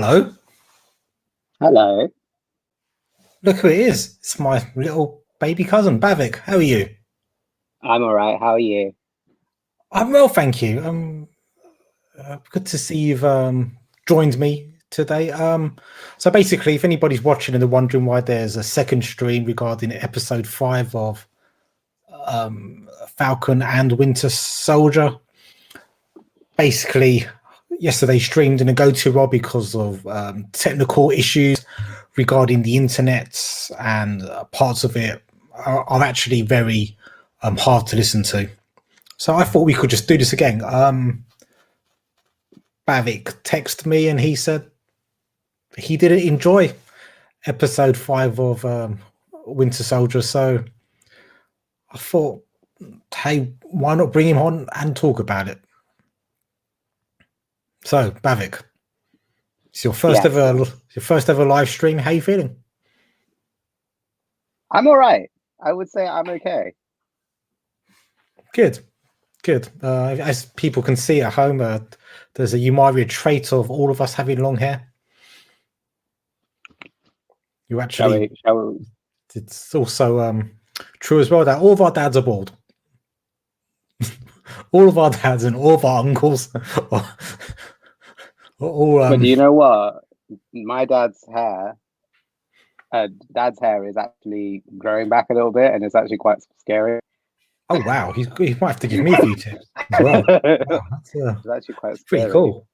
Hello. Hello. Look who it is. It's my little baby cousin, Bavik. How are you? I'm all right. How are you? I'm well, thank you. Good to see you've joined me today. So basically, if anybody's watching and they're wondering why there's a second stream regarding episode 5 of Falcon and Winter Soldier, basically, yesterday streamed in a go-to role because of technical issues regarding the internet, and parts of it are actually very hard to listen to. So I thought we could just do this again. Bavik texted me and he said he didn't enjoy episode 5 of Winter Soldier. So I thought, hey, why not bring him on and talk about it? So Bavik, it's your first ever live stream. How you feeling? I'm all right. I would say I'm okay. Good. As people can see at home, there's you might be a trait of all of us having long hair. You actually, shall we? It's also true as well that all of our dads are bald. All of our dads and all of our uncles are all. But do you know what? My dad's hair is actually growing back a little bit, and it's actually quite scary. Oh wow, he might have to give me a few tips as well. Wow, it's actually quite pretty scary. cool.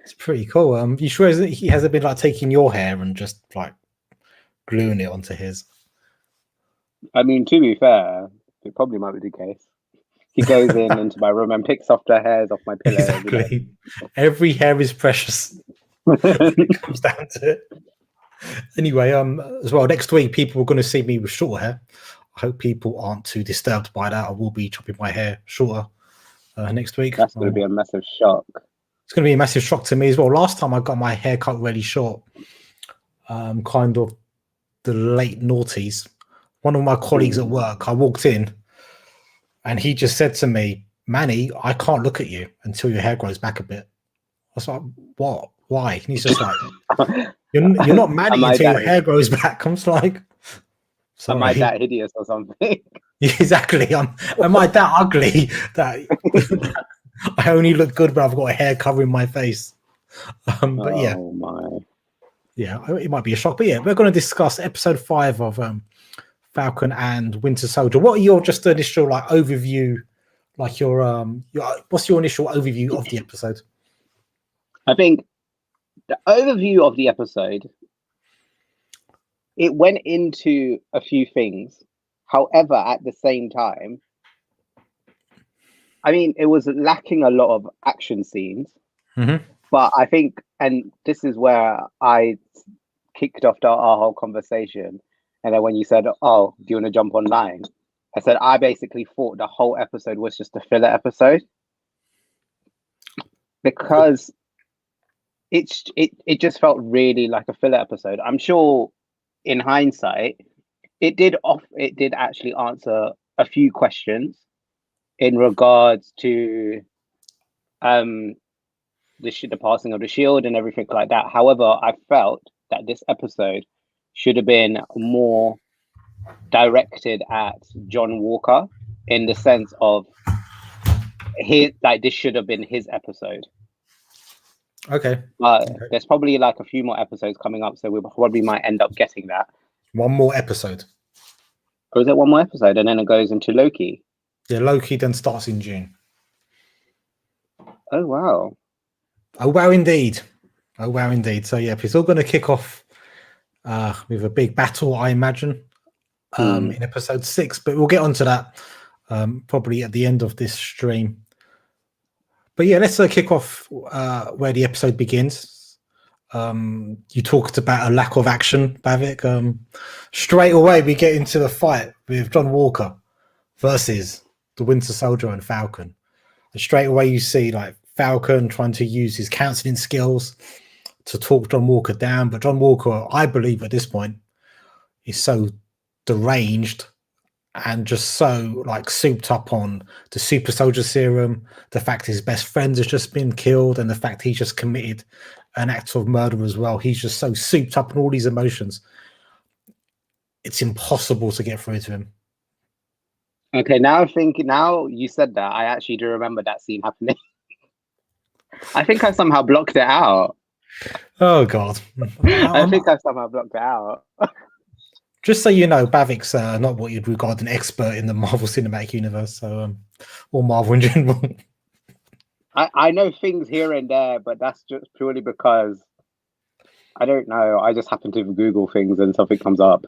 It's pretty cool. You sure he hasn't been like taking your hair and just like gluing it onto his? I mean, to be fair, it probably might be the case. He goes into my room and picks off the hairs off my pillow. Exactly. Every hair is precious. It comes down to it. Anyway, as well, next week people are going to see me with short hair. I hope people aren't too disturbed by that. I will be chopping my hair shorter next week. That's going to be a massive shock. It's going to be a massive shock to me as well. Last time I got my hair cut really short, kind of the late noughties, one of my colleagues at work, I walked in and he just said to me, "Manny, I can't look at you until your hair grows back a bit." I was like, "What? Why?" And he's just like, you're not Manny until your hair grows back. I'm just like, sorry. Am I that hideous or something? Exactly. Am I that ugly that I only look good when I've got a hair covering my face? But yeah. Oh my. Yeah, it might be a shock. But yeah, we're going to discuss episode 5 of Falcon and Winter Soldier. What are your just initial like overview, like your what's your initial overview of the episode? I think the overview of the episode, it went into a few things. However, at the same time, I mean, it was lacking a lot of action scenes. Mm-hmm. But I think, and this is where I kicked off our whole conversation. And then when you said, "Oh, do you want to jump online?" I said, I basically thought the whole episode was just a filler episode. Because it just felt really like a filler episode. I'm sure in hindsight, it did actually answer a few questions in regards to the passing of the shield and everything like that. However, I felt that this episode should have been more directed at John Walker, in the sense of this should have been his episode. Okay. There's probably like a few more episodes coming up, so we probably might end up getting that. One more episode. Or is it one more episode and then it goes into Loki? Yeah, Loki then starts in June. Oh wow. Oh wow, indeed. So yeah, it's all going to kick off with a big battle, I imagine, in episode 6. But we'll get onto that probably at the end of this stream. But yeah, let's kick off where the episode begins. You talked about a lack of action, Bavik. Straight away, we get into the fight with John Walker versus the Winter Soldier and Falcon. And straight away, you see like Falcon trying to use his counseling skills to talk John Walker down. But John Walker, I believe at this point, is so deranged and just so like souped up on the super soldier serum, the fact his best friend has just been killed, and the fact he's just committed an act of murder as well. He's just so souped up in all these emotions. It's impossible to get through to him. Okay, now you said that, I actually do remember that scene happening. I think I somehow blocked it out. Oh God! I think I somehow blocked it out. Just so you know, Bavik's not what you'd regard an expert in the Marvel Cinematic Universe, so or Marvel in general. I know things here and there, but that's just purely because I don't know. I just happen to Google things and something comes up.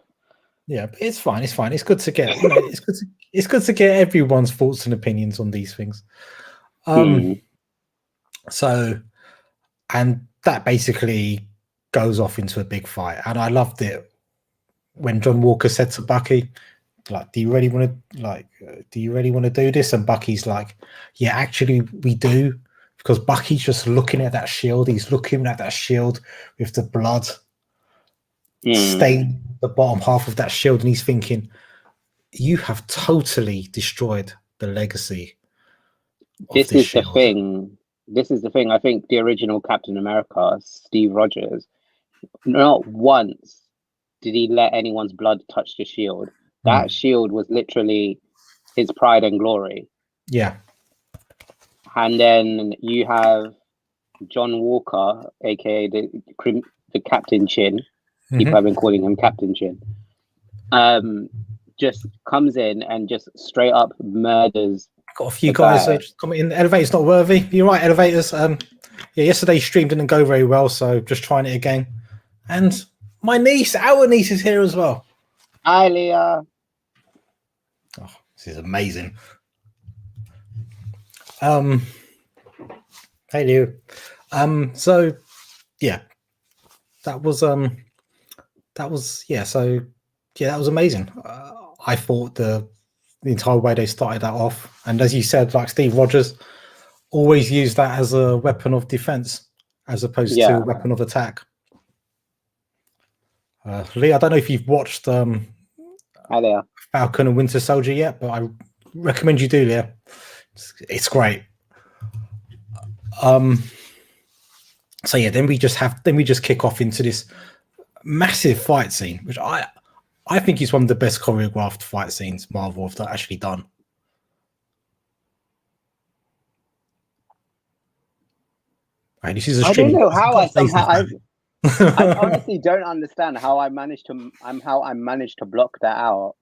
Yeah, but it's fine. It's fine. It's good to get. It's good to get everyone's thoughts and opinions on these things. So, and that basically goes off into a big fight, and I loved it when John Walker said to Bucky, like, do you really want to do this? And Bucky's like, yeah, actually we do, because Bucky's just looking at that shield. He's looking at that shield with the blood stain the bottom half of that shield, and he's thinking, you have totally destroyed the legacy of this is shield. the thing. This is the thing. I think the original Captain America, Steve Rogers, not once did he let anyone's blood touch the shield. That shield was literally his pride and glory. Yeah. And then you have John Walker, aka the Captain Chin. People have been calling him Captain Chin. Just comes in and just straight up murders. Got a few guys commenting, the elevator's not worthy. You're right, elevators. Yeah, yesterday stream didn't go very well, so just trying it again. And my niece, our niece, is here as well. Hi, Leah. Oh, this is amazing. Hey, Leo. So yeah, that was amazing. I thought the entire way they started that off, and as you said, like Steve Rogers always used that as a weapon of defense as opposed to a weapon of attack. Lee, I don't know if you've watched Falcon and Winter Soldier yet, but I recommend you do, Leah. It's great. So yeah, then we just kick off into this massive fight scene, which I think is one of the best choreographed fight scenes Marvel have actually done. Right, this is a stream. I don't know how I honestly don't understand how I managed to block that out.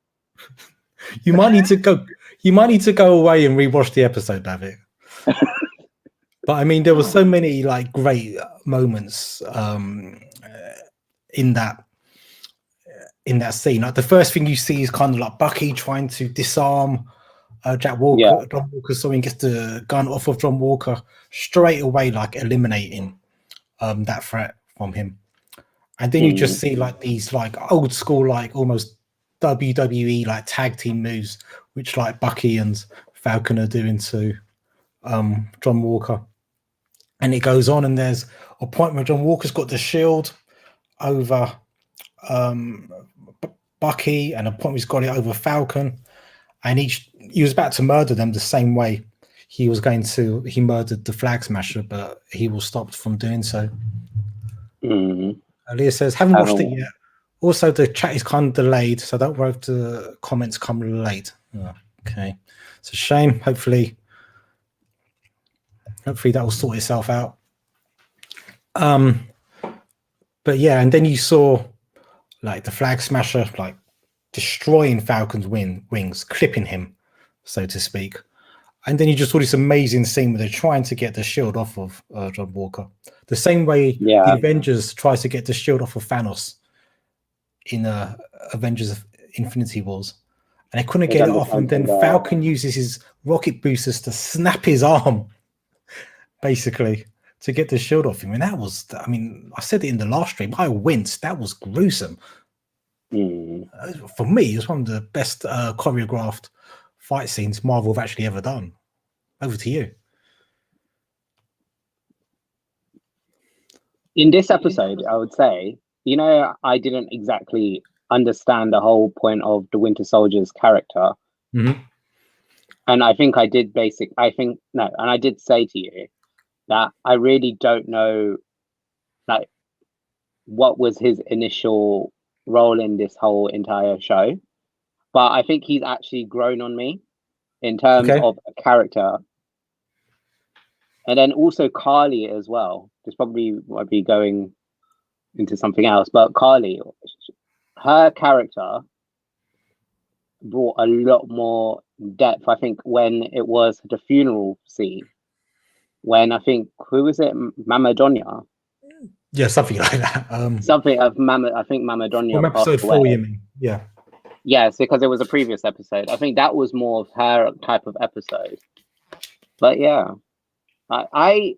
You might need to go. You might need to go away and rewatch the episode, Bavik. But I mean, there were so many like great moments in that scene. Like the first thing you see is kind of like Bucky trying to disarm Jack Walker. Yeah. John Walker, so he gets the gun off of John Walker straight away, like eliminating that threat from him. And then you just see like these like old school, like almost WWE like tag team moves, which like Bucky and Falcon are doing to John Walker. And it goes on, and there's a point where John Walker's got the shield over Bucky, and a point where he's got it over Falcon, and he was about to murder them the same way he murdered the Flag Smasher, but he was stopped from doing so. Leah says, haven't watched it yet. Also, the chat is kind of delayed, so don't worry if the comments come late. Oh, okay, it's a shame. Hopefully that will sort itself out. But yeah, and then you saw like the Flag Smasher like destroying Falcon's wings, clipping him, so to speak. And then you just saw this amazing scene where they're trying to get the shield off of John Walker, the same way the Avengers tries to get the shield off of Thanos in Avengers Infinity Wars, and they couldn't get it off. And then Falcon uses his rocket boosters to snap his arm, basically, to get the shield off him. And that was, I mean, I said it in the last stream, I winced. That was gruesome. For me, it was one of the best choreographed fight scenes Marvel have actually ever done. Over to you. In this episode, I would say, I didn't exactly understand the whole point of the Winter Soldier's character. And I think I did and I did say to you that I really don't know like what was his initial role in this whole entire show. But I think he's actually grown on me in terms of a character. And then also Carly as well. This probably might be going into something else, but Carly, her character brought a lot more depth. I think when it was the funeral scene, when I think, who was it, Mama Donya? Yeah, something like that. Something of Mama, I think Mama Donya. From episode 4, you mean? Yeah. Yes, because it was a previous episode. I think that was more of her type of episode. But yeah, I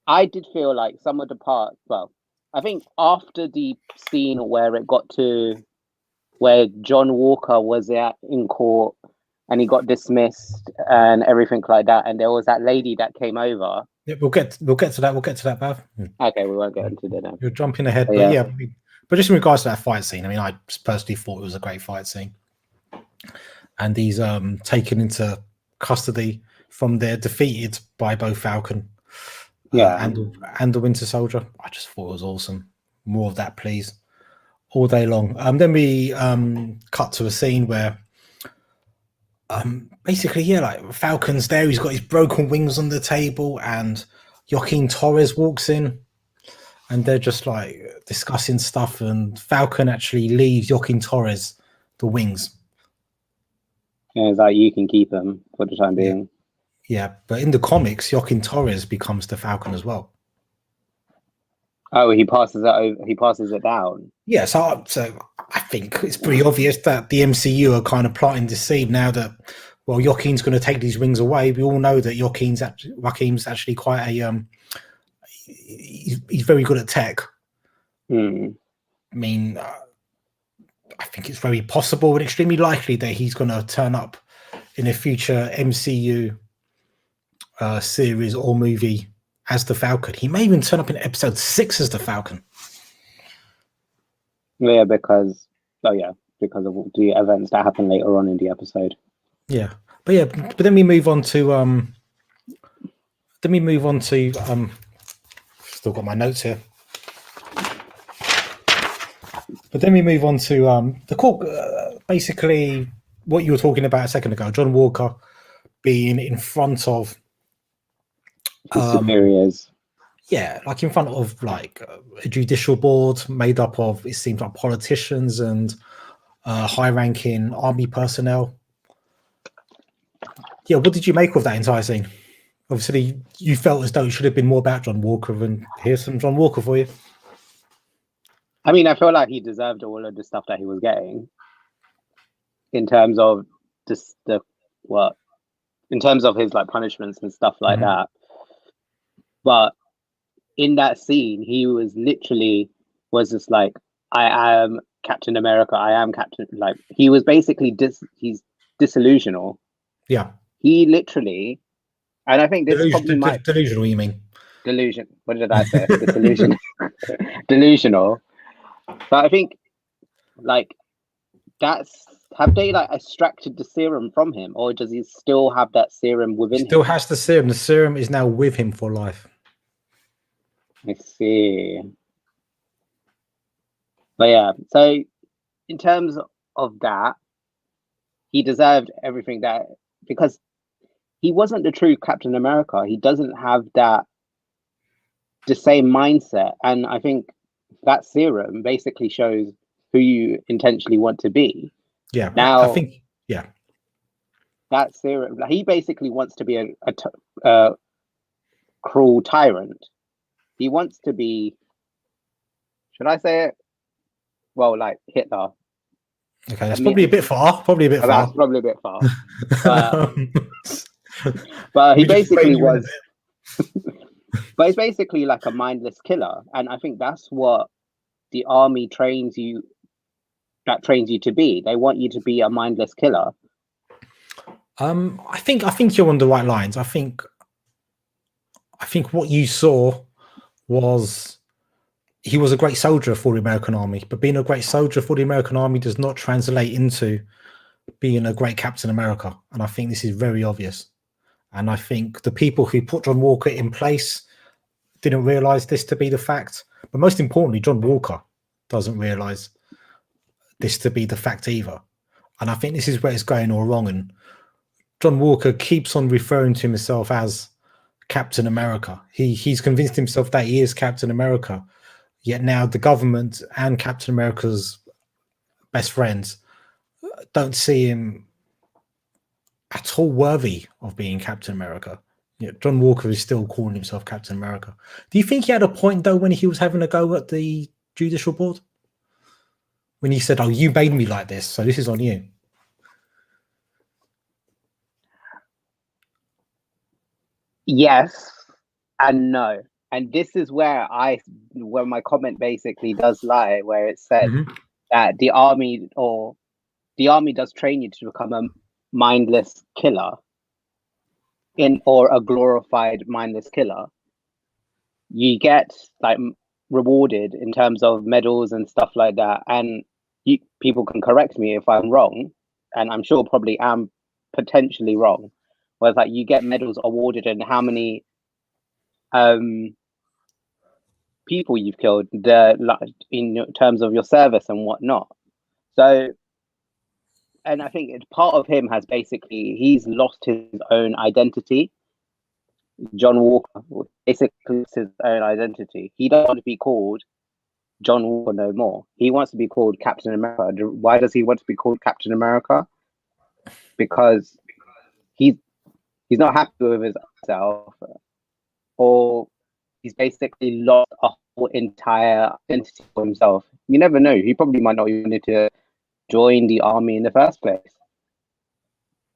did feel like some of the parts. Well, I think after the scene where it got to where John Walker was in court and he got dismissed and everything like that, and there was that lady that came over. Yeah, we'll get to that. We'll get to that, Bav. Okay, we won't get into that now. You're jumping ahead, but yeah. But just in regards to that fight scene, I mean, I personally thought it was a great fight scene. And he's taken into custody from there, defeated by both Falcon and the Winter Soldier. I just thought it was awesome. More of that, please. All day long. Then we cut to a scene where basically, like Falcon's there. He's got his broken wings on the table, and Joaquin Torres walks in. And they're just like discussing stuff, and Falcon actually leaves Joaquin Torres the wings. Yeah, it's like, you can keep them for the time being. Yeah, but in the comics, Joaquin Torres becomes the Falcon as well. Oh, he passes it over. He passes it down. Yeah, so I think it's pretty obvious that the MCU are kind of plotting this scene now that, well, Joaquin's going to take these wings away. We all know that Joaquin's actually quite a he's very good at tech. I mean, I think it's very possible and extremely likely that he's going to turn up in a future MCU series or movie as the Falcon. He may even turn up in episode 6 as the Falcon. Yeah, because of the events that happen later on in the episode. Yeah, but then we move on to still got my notes here. But then we move on to the court. Basically, what you were talking about a second ago, John Walker being in front of superiors. Yeah, like in front of like a judicial board made up of, it seems like, politicians and high-ranking army personnel. Yeah, what did you make of that entire scene? Obviously, you felt as though it should have been more about John Walker, and here's some John Walker for you. I mean, I feel like he deserved all of the stuff that he was getting in terms of in terms of his like punishments and stuff like that. But in that scene, he was just like, I am Captain America. I am Captain. Like, he was basically he's disillusional. Yeah. He literally, and I think this delusional. You mean delusion? What did I say? Disillusion. Delusional. But I think, like, have they like extracted the serum from him, or does he still have that serum within him? Still has the serum. The serum is now with him for life. I see. But yeah, so in terms of that, he deserved everything that, because he wasn't the true Captain America. He doesn't have the same mindset. And I think that serum basically shows who you intentionally want to be. Yeah. Now, I think, yeah. That serum, he basically wants to be a cruel tyrant. He wants to be, should I say it? Well, like Hitler. Okay, that's probably a bit far. That's probably a bit far. But he basically was. But he's basically like a mindless killer, and I think that's what the army trains you to be. They want you to be a mindless killer. I think you're on the right lines. I think what you saw was he was a great soldier for the American army, but being a great soldier for the American army does not translate into being a great Captain America. And I think this is very obvious. And I think the people who put John Walker in place didn't realize this to be the fact. But most importantly, John Walker doesn't realize this to be the fact either. And I think this is where it's going all wrong. And John Walker keeps on referring to himself as Captain America. He's convinced himself that he is Captain America. Yet now the government and Captain America's best friends don't see him at all worthy of being Captain America. John Walker is still calling himself Captain America. Do you think he had a point, though, when he was having a go at the judicial board? When he said, "Oh, you made me like this, so this is on you." Yes and no. And this is where my comment basically does lie, where it said that the army does train you to become a mindless killer or a glorified mindless killer. You get like rewarded in terms of medals and stuff like that. And people can correct me if I'm wrong, and I'm sure probably am potentially wrong. Where it's like you get medals awarded and how many people you've killed in terms of your service and whatnot. So, and I think part of him has he's lost his own identity. John Walker basically lost his own identity. He doesn't want to be called John Walker no more. He wants to be called Captain America. Why does he want to be called Captain America? Because he's not happy with himself, or he's basically lost a whole entire identity for himself. You never know. He probably might not even need to join the army in the first place.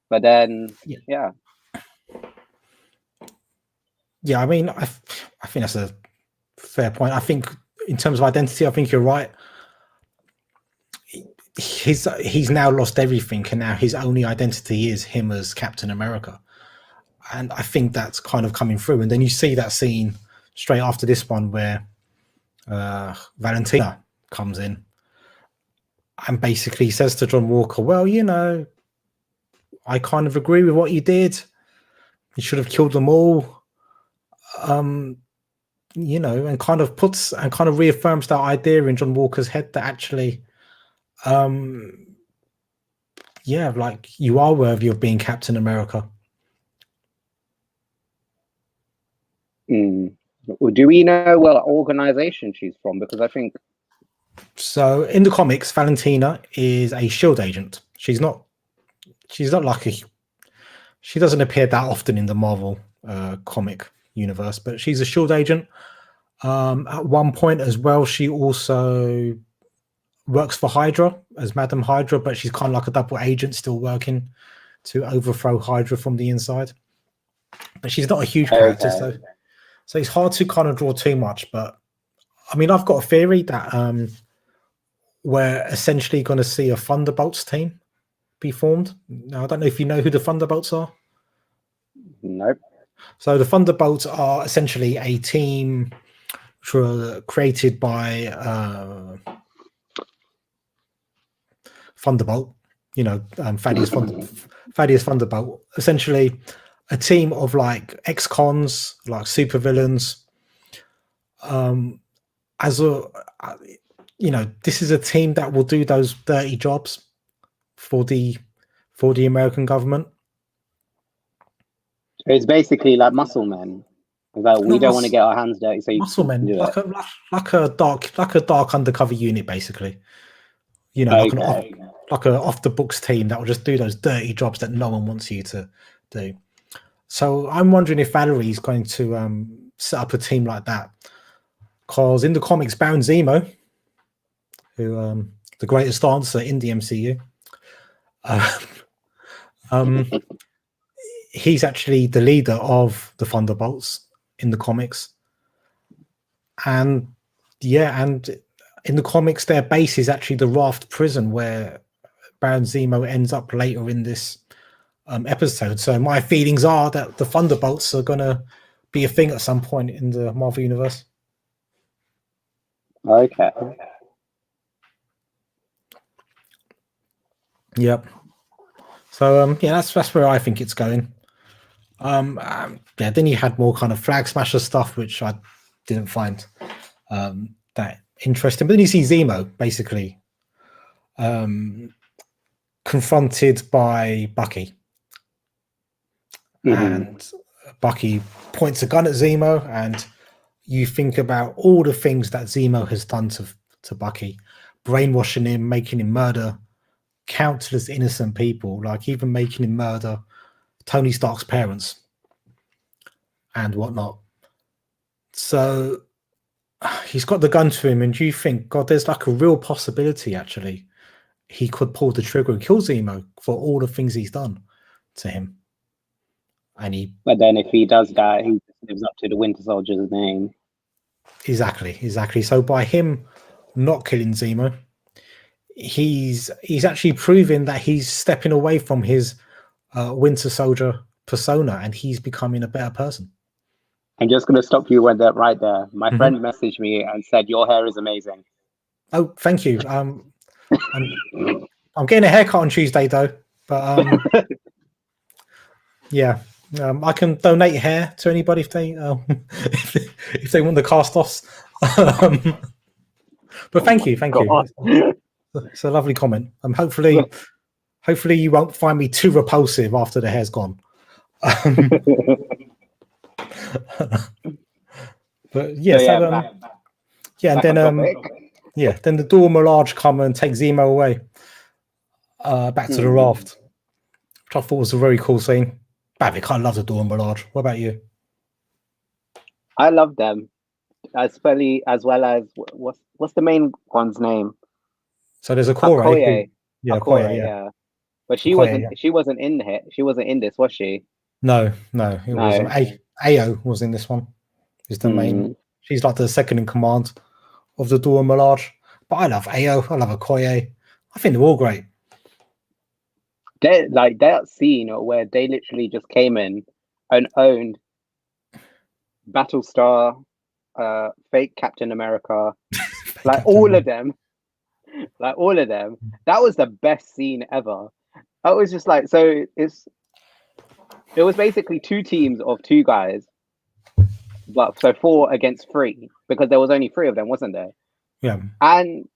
But then, yeah. Yeah, I mean, I think that's a fair point. I think in terms of identity, I think you're right. He's now lost everything, and now his only identity is him as Captain America. And I think that's kind of coming through. And then you see that scene straight after this one where Valentina comes in and basically says to John Walker, "Well, I kind of agree with what you did. You should have killed them all." And kind of reaffirms that idea in John Walker's head that actually, like you are worthy of being Captain America. Well, do we know what organization she's from? Because I think so. In the comics, Valentina is a SHIELD agent. She's not like she doesn't appear that often in the Marvel comic universe, but she's a SHIELD agent. At one point as well, she also works for Hydra as Madam Hydra, but she's kind of like a double agent still working to overthrow Hydra from the inside. But she's not a huge character, so it's hard to kind of draw too much. But I mean, I've got a theory that we're essentially going to see a Thunderbolts team be formed. Now, I don't know if you know who the Thunderbolts are. Nope. So the Thunderbolts are essentially a team created by Thunderbolt, Thaddeus Thunderbolt, essentially a team of like ex-cons, like supervillains. This is a team that will do those dirty jobs for the American government. It's basically like muscle men. Like we don't want to get our hands dirty, so muscle men, like a dark undercover unit, basically. Like a off the books team that will just do those dirty jobs that no one wants you to do. So I'm wondering if Valerie's going to set up a team like that, because in the comics, Baron Zemo, who the greatest dancer in the MCU, he's actually the leader of the Thunderbolts in the comics. And in the comics, their base is actually the Raft prison where Baron Zemo ends up later in this episode. So my feelings are that the Thunderbolts are going to be a thing at some point in the Marvel Universe. Okay. Yep. So that's where I think it's going. Then you had more kind of Flag Smasher stuff, which I didn't find that interesting. But then you see Zemo basically confronted by Bucky, and Bucky points a gun at Zemo, and you think about all the things that Zemo has done to Bucky, brainwashing him, making him murder countless innocent people, like even making him murder Tony Stark's parents and whatnot. So he's got the gun to him, and you think, God, there's like a real possibility actually he could pull the trigger and kill Zemo for all the things he's done to him. But then if he does die, he lives up to the Winter Soldier's name. Exactly. So by him not killing Zemo, he's actually proving that he's stepping away from his Winter Soldier persona, and he's becoming a better person. I'm just going to stop you right there. My friend messaged me and said, your hair is amazing. Oh, thank you. I'm getting a haircut on Tuesday, though. But yeah, I can donate hair to anybody if they if they want the cast-offs. But thank you. It's a lovely comment. Hopefully you won't find me too repulsive after the hair's gone. But yeah, and then then the Dora Milaje come and take Zemo away back to the raft, which I thought was a very cool scene. Bavik, I love the Dora Milaje. What about you? I love them, as well as what's the main one's name? So there's Okoye. Yeah. But she wasn't in here. She wasn't in this, was she? No. It wasn't. Ao was in this one. Is the main. She's like the second in command of the Dora Milaje. But I love Ao. I love Okoye. I think they're all great. They're like that scene where they literally just came in and owned Battlestar, fake Captain America, all of them. That was the best scene ever. I was just like, so it was basically 2 teams of 2 guys, but so 4 against 3 because there was only 3 of them, wasn't there? Yeah. And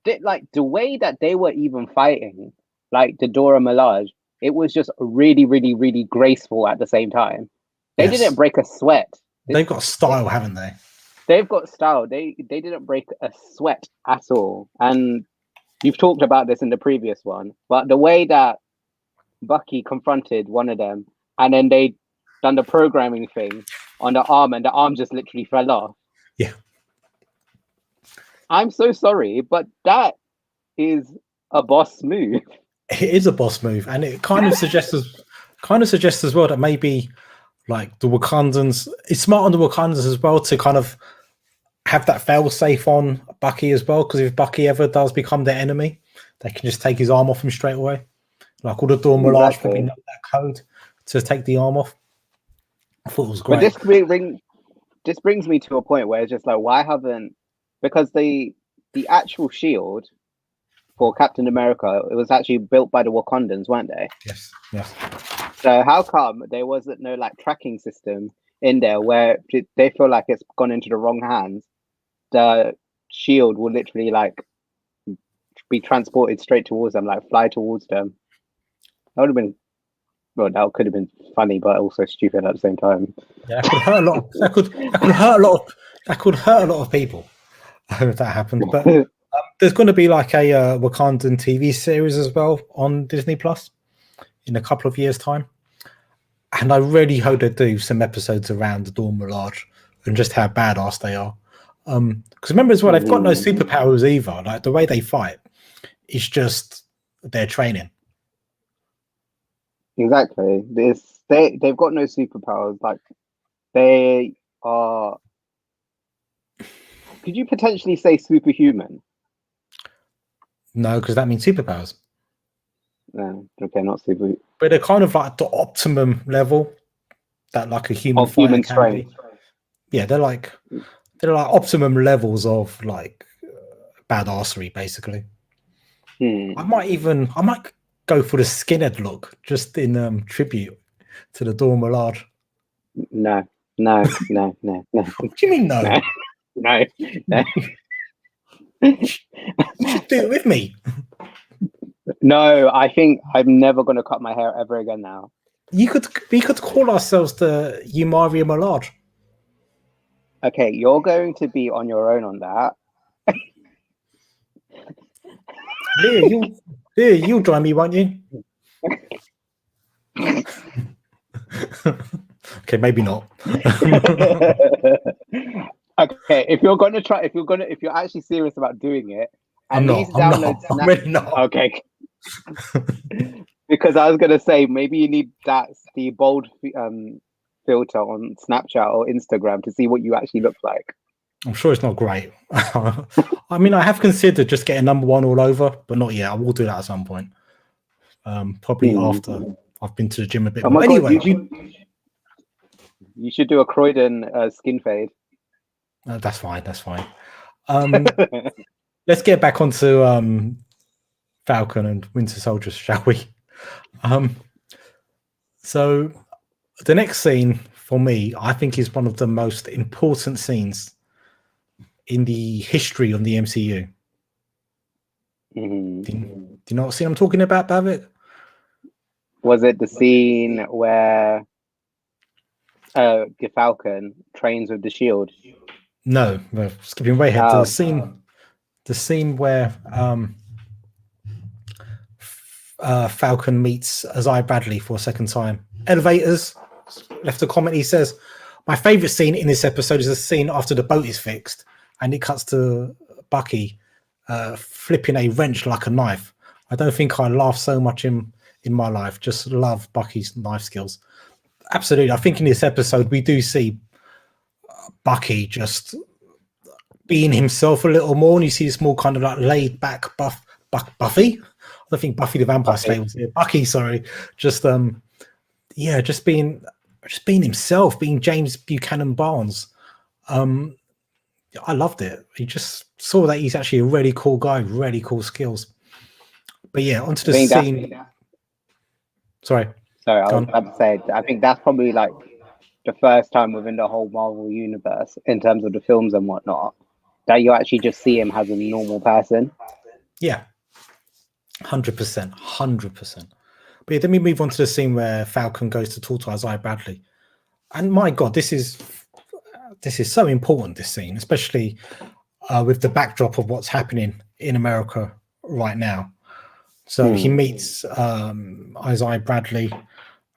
the way that they were even fighting, like the Dora Milaje, it was just really, really, really graceful at the same time. They didn't break a sweat. They've got style, haven't they? They've got style. They didn't break a sweat at all. And you've talked about this in the previous one, but the way that Bucky confronted one of them, and then they done the programming thing on the arm, and the arm just literally fell off. Yeah. I'm so sorry, but that is a boss move. It is a boss move, and it kind of suggests as well that maybe like the Wakandans, it's smart on the Wakandans as well to kind of have that fail safe on Bucky as well, because if Bucky ever does become their enemy, they can just take his arm off him straight away. Like all the Dora Milaje probably know that code to take the arm off. I thought it was great. But this brings me to a point where it's just like, why haven't, because the actual shield for Captain America, it was actually built by the Wakandans, weren't they? Yes. So how come there wasn't no like tracking system in there where they feel like it's gone into the wrong hands? The shield will literally like be transported straight towards them, like fly towards them. That would have been, well, that could have been funny, but also stupid at the same time. Yeah, that could hurt a lot. That could hurt a lot of people if that happened. But there's going to be like a Wakandan TV series as well on Disney Plus in a couple of years' time, and I really hope they do some episodes around the Dora Milaje and just how badass they are. Because remember as well, they've got no superpowers either. Like the way they fight, it's just their training. Exactly. They've got no superpowers. Like they are. Could you potentially say superhuman? No, because that means superpowers. No, okay, not super. But they're kind of like the optimum level that like a human fighter human can strength. Be. Yeah, they're like optimum levels of like badassery, basically. I might go for the skinhead look just in tribute to the Dora Milaje. No, No. What do you mean no? No. You should do it with me. No, I think I'm never going to cut my hair ever again now. We could call ourselves the Umaria Millard. Okay, you're going to be on your own on that. Leah, you'll join me, won't you? Okay, maybe not. Okay, if you're actually serious about doing it, I'm not. I'm really not. Okay. Because I was gonna say maybe you need the bold filter on Snapchat or Instagram to see what you actually look like. I'm sure it's not great. I mean, I have considered just getting number one all over, but not yet. I will do that at some point. Probably after I've been to the gym a bit more. Anyway, you should do a Croydon skin fade. That's fine. Let's get back onto Falcon and Winter Soldier, shall we? So the next scene for me, I think, is one of the most important scenes in the history of the MCU. Mm-hmm. Do you know what scene I'm talking about, David? Was it the scene where the Falcon trains with the Shield? No, we're skipping way ahead. The scene where Falcon meets Isaiah Bradley for a second time. Elevators left a comment. He says, "My favorite scene in this episode is the scene after the boat is fixed, and it cuts to Bucky flipping a wrench like a knife. I don't think I laughed so much in my life. Just love Bucky's knife skills." Absolutely. I think in this episode we do see Bucky just being himself a little more, and you see this more kind of like laid back Buffy. I don't think Buffy the Vampire Slayer was here. Bucky, sorry. Just just being himself, being James Buchanan Barnes. I loved it. You just saw that he's actually a really cool guy, really cool skills. But yeah, onto the scene. Sorry, I was about to say, I think that's probably like the first time within the whole Marvel universe, in terms of the films and whatnot, that you actually just see him as a normal person. Yeah, 100%. But yeah, then we move on to the scene where Falcon goes to talk to Isaiah Bradley, and my God, this is so important. This scene, especially with the backdrop of what's happening in America right now. So he meets Isaiah Bradley,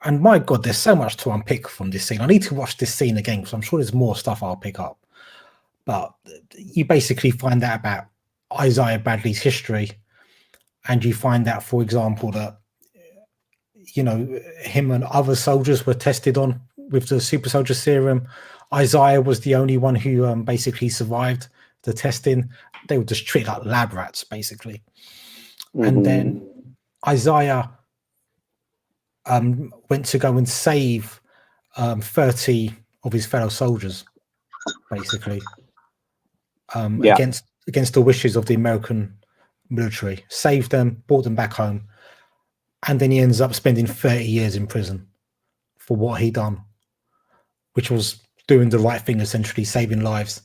and my God, there's so much to unpick from this scene. I need to watch this scene again because I'm sure there's more stuff I'll pick up. But you basically find out about Isaiah Bradley's history, and you find out, for example, that him and other soldiers were tested on with the super soldier serum. Isaiah was the only one who basically survived the testing. They were just treated like lab rats, basically. Mm-hmm. And then Isaiah went to go and save 30 of his fellow soldiers, basically, against the wishes of the American military. Saved them, brought them back home, and then he ends up spending 30 years in prison for what he done, which was doing the right thing, essentially saving lives.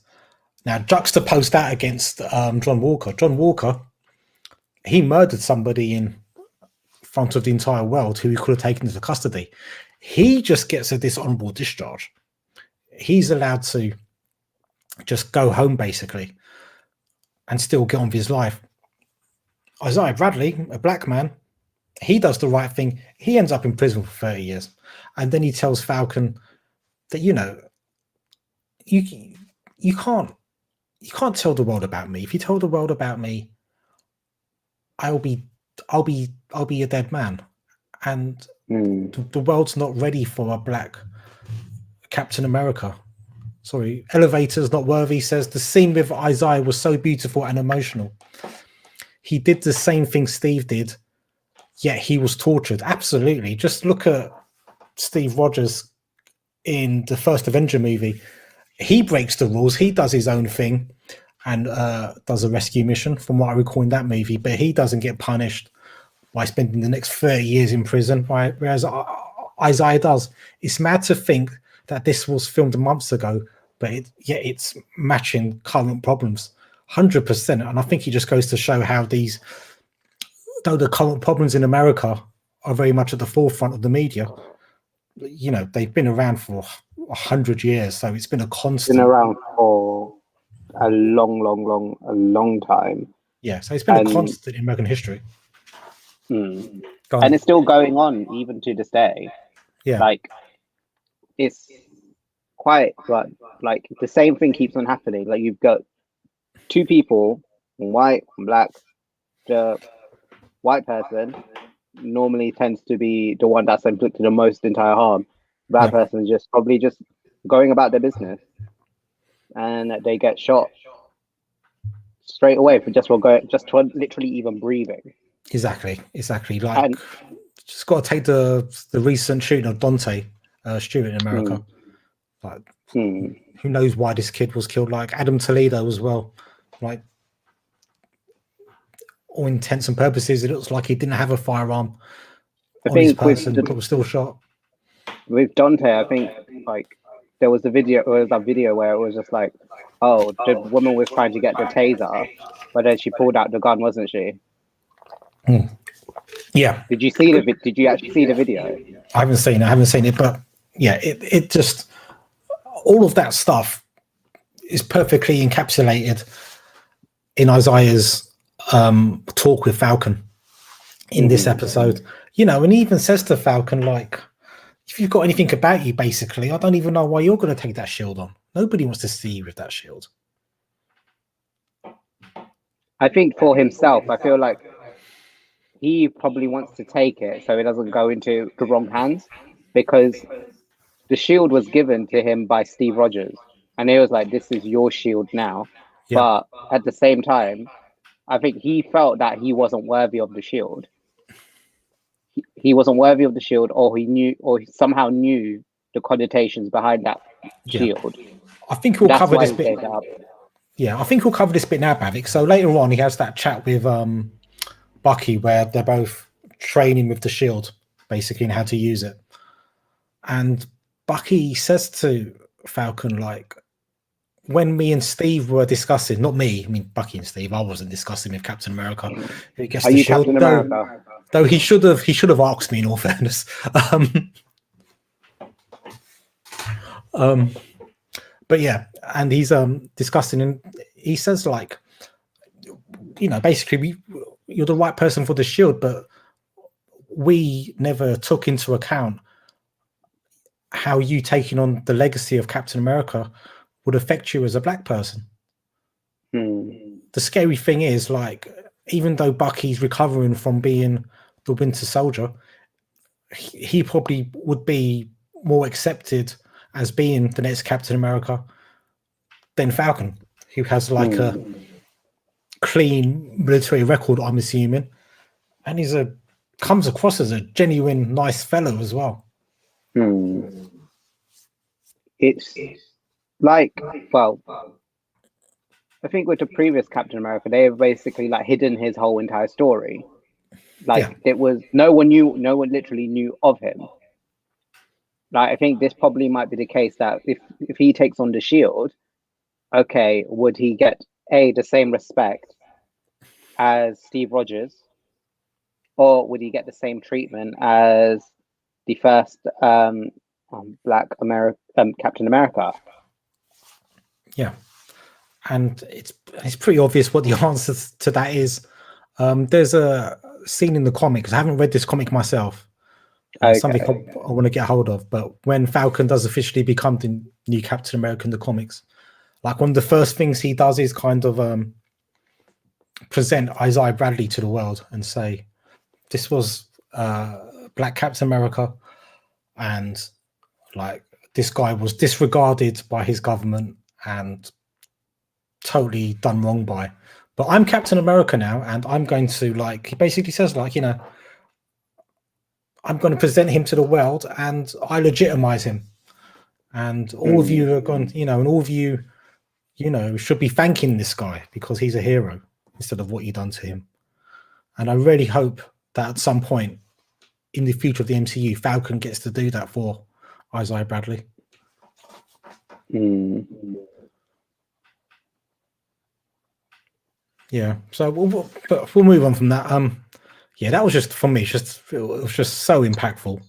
Now, juxtapose that against John Walker. John Walker, he murdered somebody in front of the entire world who he could have taken into custody. He just gets a dishonorable discharge. He's allowed to just go home, basically, and still get on with his life. Isaiah Bradley, a black man, he does the right thing. He ends up in prison for 30 years. And then he tells Falcon that, you can't tell the world about me. If you tell the world about me, I'll be a dead man. And the world's not ready for a black Captain America. Sorry, Elevator's not worthy says the scene with Isaiah was so beautiful and emotional. He did the same thing Steve did, yet he was tortured. Absolutely. Just look at Steve Rogers in the first Avenger movie. He breaks the rules. He does his own thing and does a rescue mission, from what I recall in that movie. But he doesn't get punished by spending the next 30 years in prison, whereas Isaiah does. It's mad to think that this was filmed months ago, but it's matching current problems 100%. And I think it just goes to show how though the current problems in America are very much at the forefront of the media, you know, they've been around for 100 years, so it's been a constant. Been around for a long time. Yeah, so it's been a constant in American history. And it's still going on even to this day. Yeah, like it's quite like the same thing keeps on happening. Like you've got two people, white and black. The white person normally tends to be the one that's inflicted the most entire harm. Black person is probably just going about their business, and they get shot straight away for literally even breathing. Exactly. Like, just got to take the recent shooting of Dante Stewart in America. Like, who knows why this kid was killed? Like Adam Toledo as well. Like, all intents and purposes, it looks like he didn't have a firearm on his person, but was still shot. With Dante, I think like there was a video where it was just like, oh, the woman was trying to get the taser, but then she pulled out the gun, wasn't she? Yeah. Did you actually see the video? I haven't seen it, but yeah, it just, all of that stuff is perfectly encapsulated in Isaiah's talk with Falcon in this episode. You know, and he even says to Falcon, like, if you've got anything about you, basically, I don't even know why you're going to take that shield on. Nobody wants to see you with that shield. I think for himself, I feel like he probably wants to take it so it doesn't go into the wrong hands, because the shield was given to him by Steve Rogers, and it was like, this is your shield now. But at the same time, I think he felt that he wasn't worthy of the shield. He wasn't worthy of the shield, or he somehow knew the connotations behind that shield. I think we'll cover this bit. Yeah, I think we'll cover this bit now, Bavik. So later on, he has that chat with Bucky where they're both training with the shield, basically, and how to use it. And Bucky says to Falcon, like, when me and Steve were discussing, not me, I mean Bucky and Steve, I wasn't discussing with Captain America. Who gets the shield, Captain America? Though he should have asked me, in all fairness. But yeah, and he's discussing, and he says, like, you know, basically, you're the right person for the shield, but we never took into account how you taking on the legacy of Captain America would affect you as a black person. The scary thing is, like, even though Bucky's recovering from being the Winter Soldier, he probably would be more accepted as being the next Captain America than Falcon, who has like a clean military record, I'm assuming, and comes across as a genuine nice fellow as well. It's like, well, I think with the previous Captain America, they have basically like hidden his whole entire story. Like, it was no one literally knew of him. Like, I think this probably might be the case that if he takes on the shield, okay, would he get the same respect as Steve Rogers, or would he get the same treatment as the first Black Captain America? Yeah, and it's pretty obvious what the answer to that is. There's a scene in the comics. I haven't read this comic myself. Something I want to get hold of. But when Falcon does officially become the new Captain America in the comics, like, one of the first things he does is kind of present Isaiah Bradley to the world and say, this was Black Captain America, and like, this guy was disregarded by his government and totally done wrong by. But I'm Captain America now, and I'm going to, like, he basically says, like, you know, I'm going to present him to the world and I legitimize him. And all of you are going, you know, and all of you, you know, should be thanking this guy because he's a hero instead of what you've done to him. And I really hope that at some point in the future of the MCU, Falcon gets to do that for Isaiah Bradley. Yeah, so we'll move on from that. Yeah, that was just for me. It was just so impactful.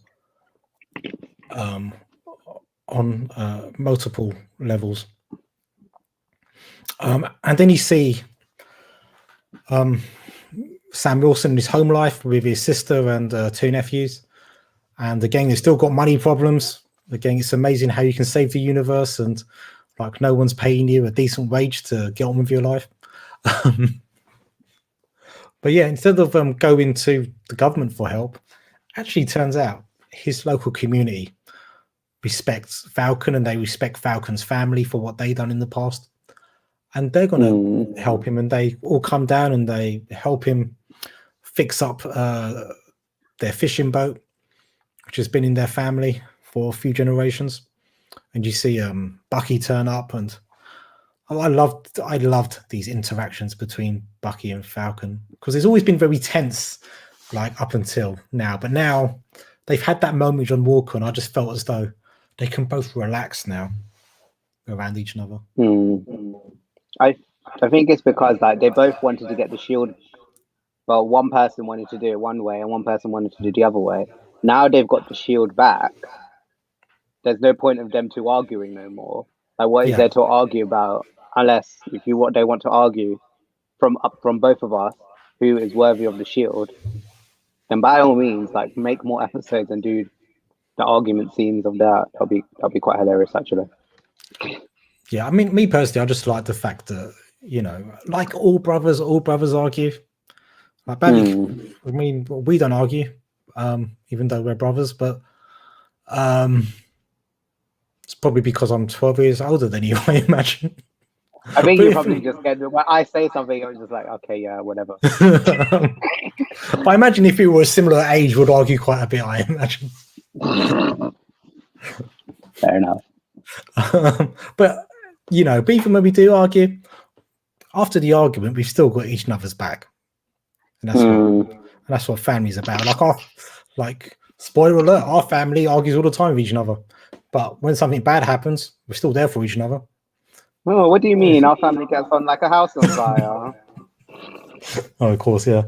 On multiple levels. And then you see Sam Wilson in his home life with his sister and 2 nephews. And again, they've still got money problems. Again, it's amazing how you can save the universe and like no one's paying you a decent wage to get on with your life. But yeah, instead of going to the government for help, actually turns out his local community respects Falcon and they respect Falcon's family for what they've done in the past. And they're going to help him, and they all come down and they help him fix up their fishing boat, which has been in their family for a few generations. And you see Bucky turn up, and I loved these interactions between Bucky and Falcon, because it's always been very tense, like up until now. But now they've had that moment with John Walker, and I just felt as though they can both relax now around each other. I think it's because like they both wanted to get the shield. Well, one person wanted to do it one way and one person wanted to do the other way. Now they've got the shield back. There's no point of them two arguing no more. Like, what is there to argue about? Unless if they want to argue from both of us who is worthy of the shield, then by all means, like, make more episodes and do the argument scenes of that. That'll be quite hilarious, actually. Yeah, I mean, me personally, I just like the fact that, you know, like all brothers argue. Like, I mean, we don't argue, even though we're brothers, but it's probably because I'm 12 years older than you, I imagine. I think you probably just get, when I say something, I'm just like, okay, yeah, whatever. But I imagine if we were a similar age, we'd argue quite a bit, I imagine. Fair enough. But, you know, but even when we do argue, after the argument, we've still got each other's back. And that's what family's about. Like, spoiler alert, our family argues all the time with each other. But when something bad happens, we're still there for each other. Oh, what do you mean? Our family gets on like a house on fire. Oh, of course, yeah.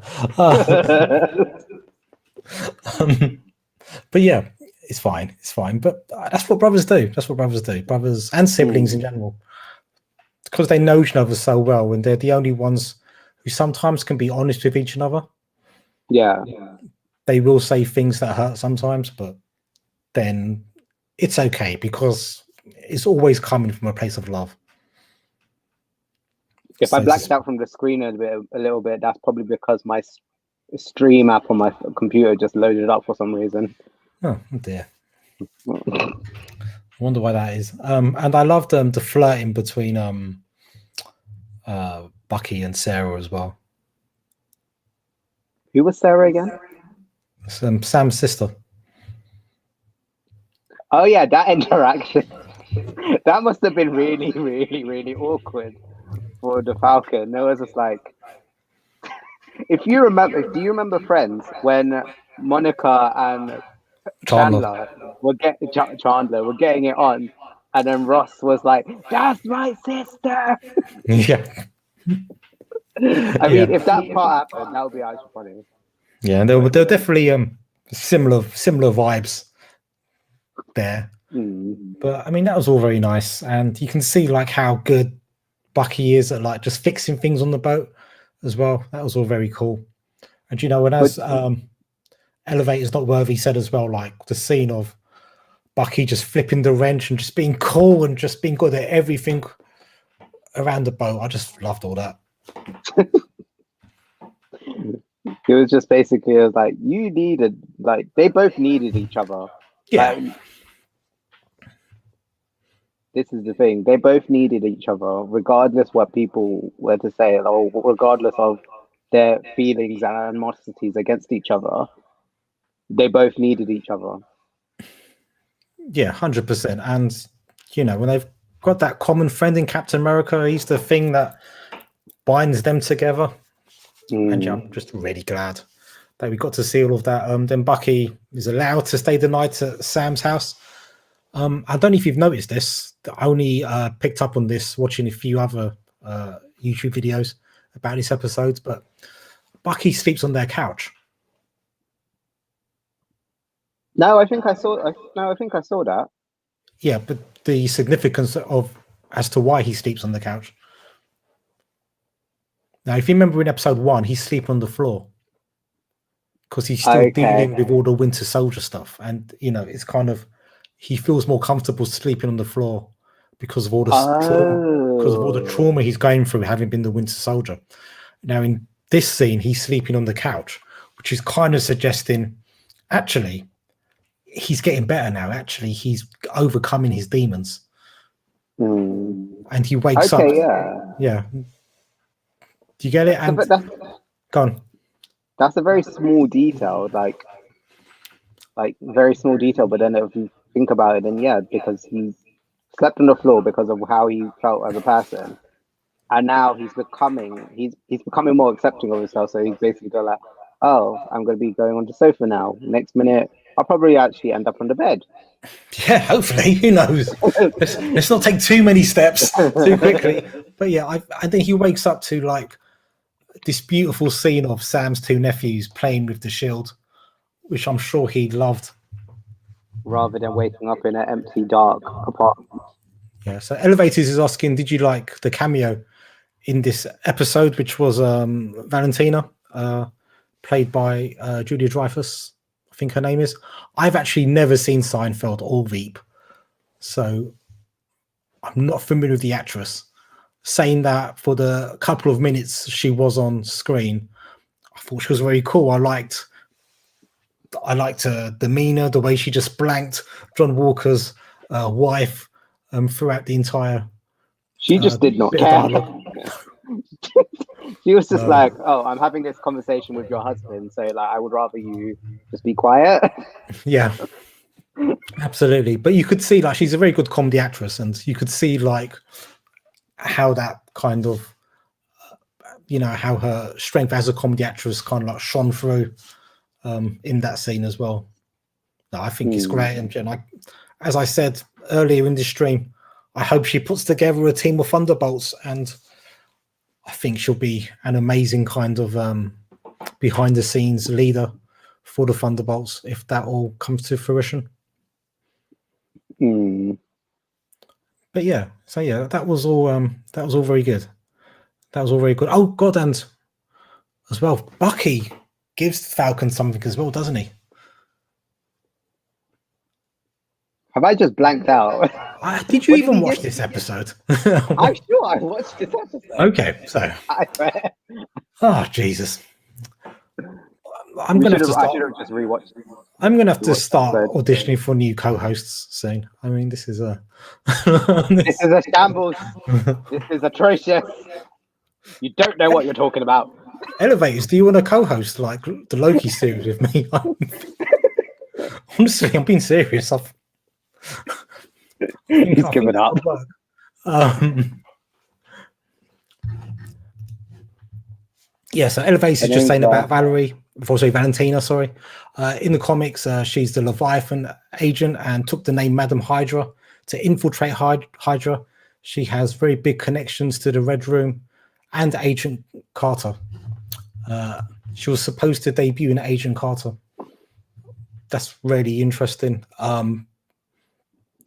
But yeah, it's fine. It's fine. But that's what brothers do. Brothers and siblings in general. Because they know each other so well, and they're the only ones who sometimes can be honest with each other. Yeah. They will say things that hurt sometimes, but then it's okay because it's always coming from a place of love. If I blacked out from the screen a little bit, that's probably because my stream app on my computer just loaded up for some reason. Oh dear. I wonder why that is. And I loved the flirting between Bucky and Sarah as well. Who was Sarah again? Sam's sister. Oh yeah, that interaction. That must have been really, really, really awkward for the Falcon. It was just like, if you remember, do you remember Friends when Monica and Chandler were getting it on, and then Ross was like, "That's my sister." Yeah. I mean, if that part happened, that would be actually funny. Yeah, and there were definitely similar vibes there. But I mean, that was all very nice, and you can see like how good Bucky is at like just fixing things on the boat as well. That was all very cool. And you know, and as Elevator's Not Worthy said as well, like the scene of Bucky just flipping the wrench and just being cool and just being good at everything around the boat. I just loved all that. It was just basically, it was like, they both needed each other. Yeah. Like, this is the thing. They both needed each other, regardless what people were to say, or regardless of their feelings and animosities against each other. They both needed each other. Yeah, 100%. And, you know, when they've got that common friend in Captain America, he's the thing that binds them together. And yeah, I'm just really glad that we got to see all of that. Then Bucky is allowed to stay the night at Sam's house. I don't know if you've noticed this. only picked up on this watching a few other YouTube videos about this episode, but Bucky sleeps on their couch. No, I think I saw. No, I think I saw that. Yeah, but the significance of as to why he sleeps on the couch. Now, if you remember in episode 1, he's sleeping on the floor because he's still dealing with all the Winter Soldier stuff, and it's kind of he feels more comfortable sleeping on the floor because of all the trauma he's going through having been the Winter Soldier. Now, in this scene, he's sleeping on the couch, which is kind of suggesting actually he's getting better now. Actually, he's overcoming his demons, and he wakes up. Yeah. Do you get it? And go on. That's a very small detail, like very small detail. But then if you think about it, then because he slept on the floor because of how he felt as a person, and now he's becoming more accepting of himself. So he's basically like, oh, I'm going to be going on the sofa now. Next minute, I'll probably actually end up on the bed. Yeah, hopefully. Who knows? let's not take too many steps too quickly. But yeah, I think he wakes up to like this beautiful scene of Sam's 2 nephews playing with the shield, which I'm sure he loved. Rather than waking up in an empty, dark apartment. Yeah, so Elevators is asking, did you like the cameo in this episode, which was Valentina, played by Julia Dreyfus, I think her name is. I've actually never seen Seinfeld or Veep, so I'm not familiar with the actress. Saying that, for the couple of minutes she was on screen, I thought she was very cool. I liked her demeanor, the way she just blanked John Walker's wife throughout the entire. She just did not care. She was just like, "Oh, I'm having this conversation with your husband, so like, I would rather you just be quiet." Yeah, absolutely. But you could see like she's a very good comedy actress, and you could see like how that kind of, how her strength as a comedy actress kind of like shone through in that scene as well. No, I think it's great, and as I said earlier in this stream, I hope she puts together a team of Thunderbolts, and I think she'll be an amazing kind of behind the scenes leader for the Thunderbolts if that all comes to fruition. But yeah, so yeah, that was all very good. That was all very good. Oh God, and as well, Bucky gives Falcon something as well, doesn't he? Have I just blanked out? Did you even watch this episode? I'm sure I watched this episode. Okay, so. Oh Jesus! I'm gonna have to start. I should have just rewatched. I'm gonna have to start auditioning for new co-hosts soon. I mean, this is a this is a shambles. This is atrocious. You don't know what you're talking about. Elevators, do you want to co-host like the Loki series with me? Honestly, I'm being serious. He's given up. Yeah, so Elevators is just saying about Valentina, sorry. In the comics, she's the Leviathan agent and took the name Madam Hydra to infiltrate Hydra. She has very big connections to the Red Room and Agent Carter. She was supposed to debut in Agent Carter. That's really interesting.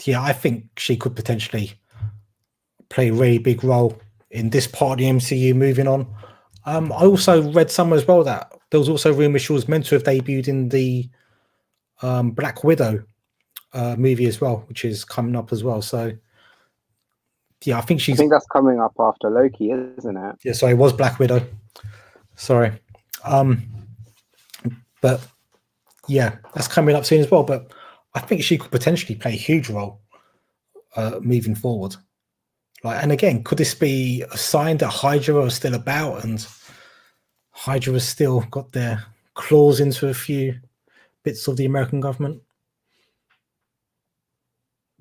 Yeah, I think she could potentially play a really big role in this part of the MCU moving on. I also read somewhere as well that there was also rumors she was meant to have debuted in the Black Widow movie as well, which is coming up as well. So, yeah, I think that's coming up after Loki, isn't it? Yeah, sorry, it was Black Widow. Sorry. But, yeah, that's coming up soon as well. But I think she could potentially play a huge role moving forward. And again, could this be a sign that Hydra are still about and Hydra has still got their claws into a few bits of the American government?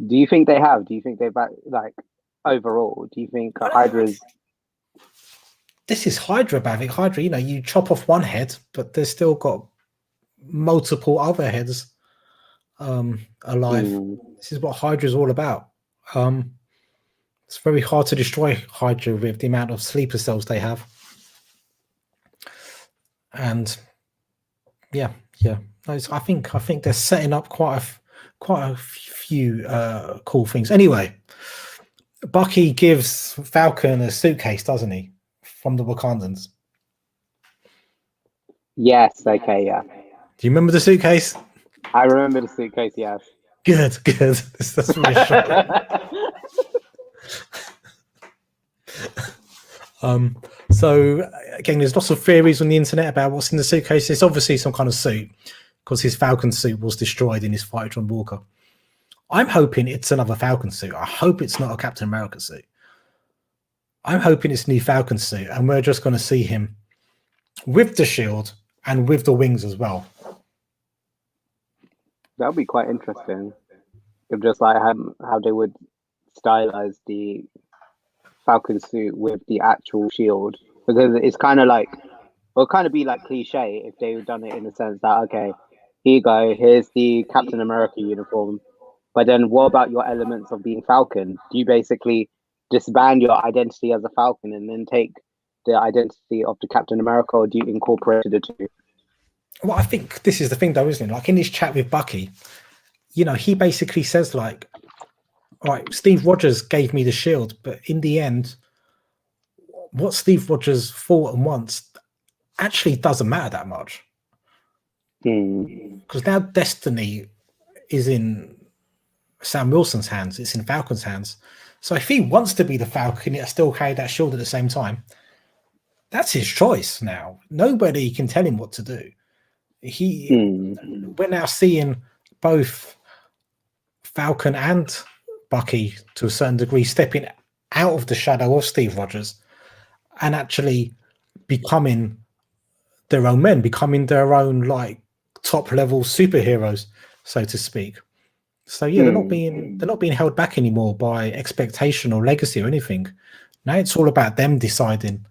Do you think they have? Do you think they've overall? Do you think Hydra's? This is Hydra, Bavik. Hydra, you chop off one head, but they've still got multiple other heads alive. This is what Hydra's all about. It's very hard to destroy Hydra with the amount of sleeper cells they have. And yeah. I think they're setting up quite a few cool things. Anyway, Bucky gives Falcon a suitcase, doesn't he, from the Wakandans? Yes. Okay. Yeah. Do you remember the suitcase? I remember the suitcase. Yes. Good. That's reassuring. So again, there's lots of theories on the internet about what's in the suitcase. It's obviously some kind of suit because his Falcon suit was destroyed in his fight with John Walker. I'm hoping it's another Falcon suit. I hope it's not a Captain America suit. I'm hoping it's a new Falcon suit, and we're just going to see him with the shield and with the wings as well. That would be quite interesting. If just like how they would stylize the Falcon suit with the actual shield, because it's kind of like, it'll kind of be like cliche if they've done it in the sense that, okay, here you go, here's the Captain America uniform, but then what about your elements of being Falcon? Do you basically disband your identity as a Falcon and then take the identity of the Captain America, or do you incorporate the two? Well, I think this is the thing, though, isn't it? Like in his chat with Bucky, you know, he basically says like, all right, Steve Rogers gave me the shield, but in the end, what Steve Rogers thought and wants actually doesn't matter that much. Because now destiny is in Sam Wilson's hands, it's in Falcon's hands. So if he wants to be the Falcon yet still carry that shield at the same time, that's his choice now. Nobody can tell him what to do. We're now seeing both Falcon and Bucky to a certain degree stepping out of the shadow of Steve Rogers and actually becoming their own men, becoming their own like top level superheroes, so to speak. So yeah, they're not being held back anymore by expectation or legacy or anything. Now it's all about them deciding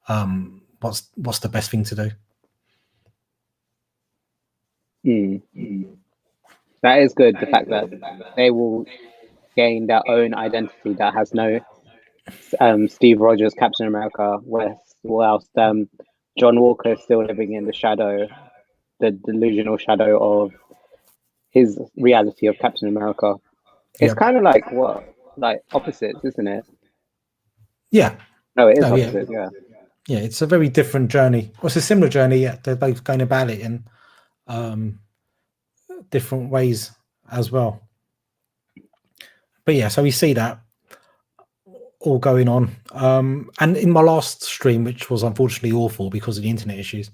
what's the best thing to do. That is good. The fact that they will gain their own identity that has no Steve Rogers, Captain America, whilst John Walker is still living in the shadow, the delusional shadow of his reality of Captain America. It's kind of like opposites, isn't it? Yeah. No, it is opposite. Yeah. Yeah, it's a very different journey. Well, it's a similar journey, yet they're both going about it in different ways as well. But yeah, so we see that all going on. And in my last stream, which was unfortunately awful because of the internet issues,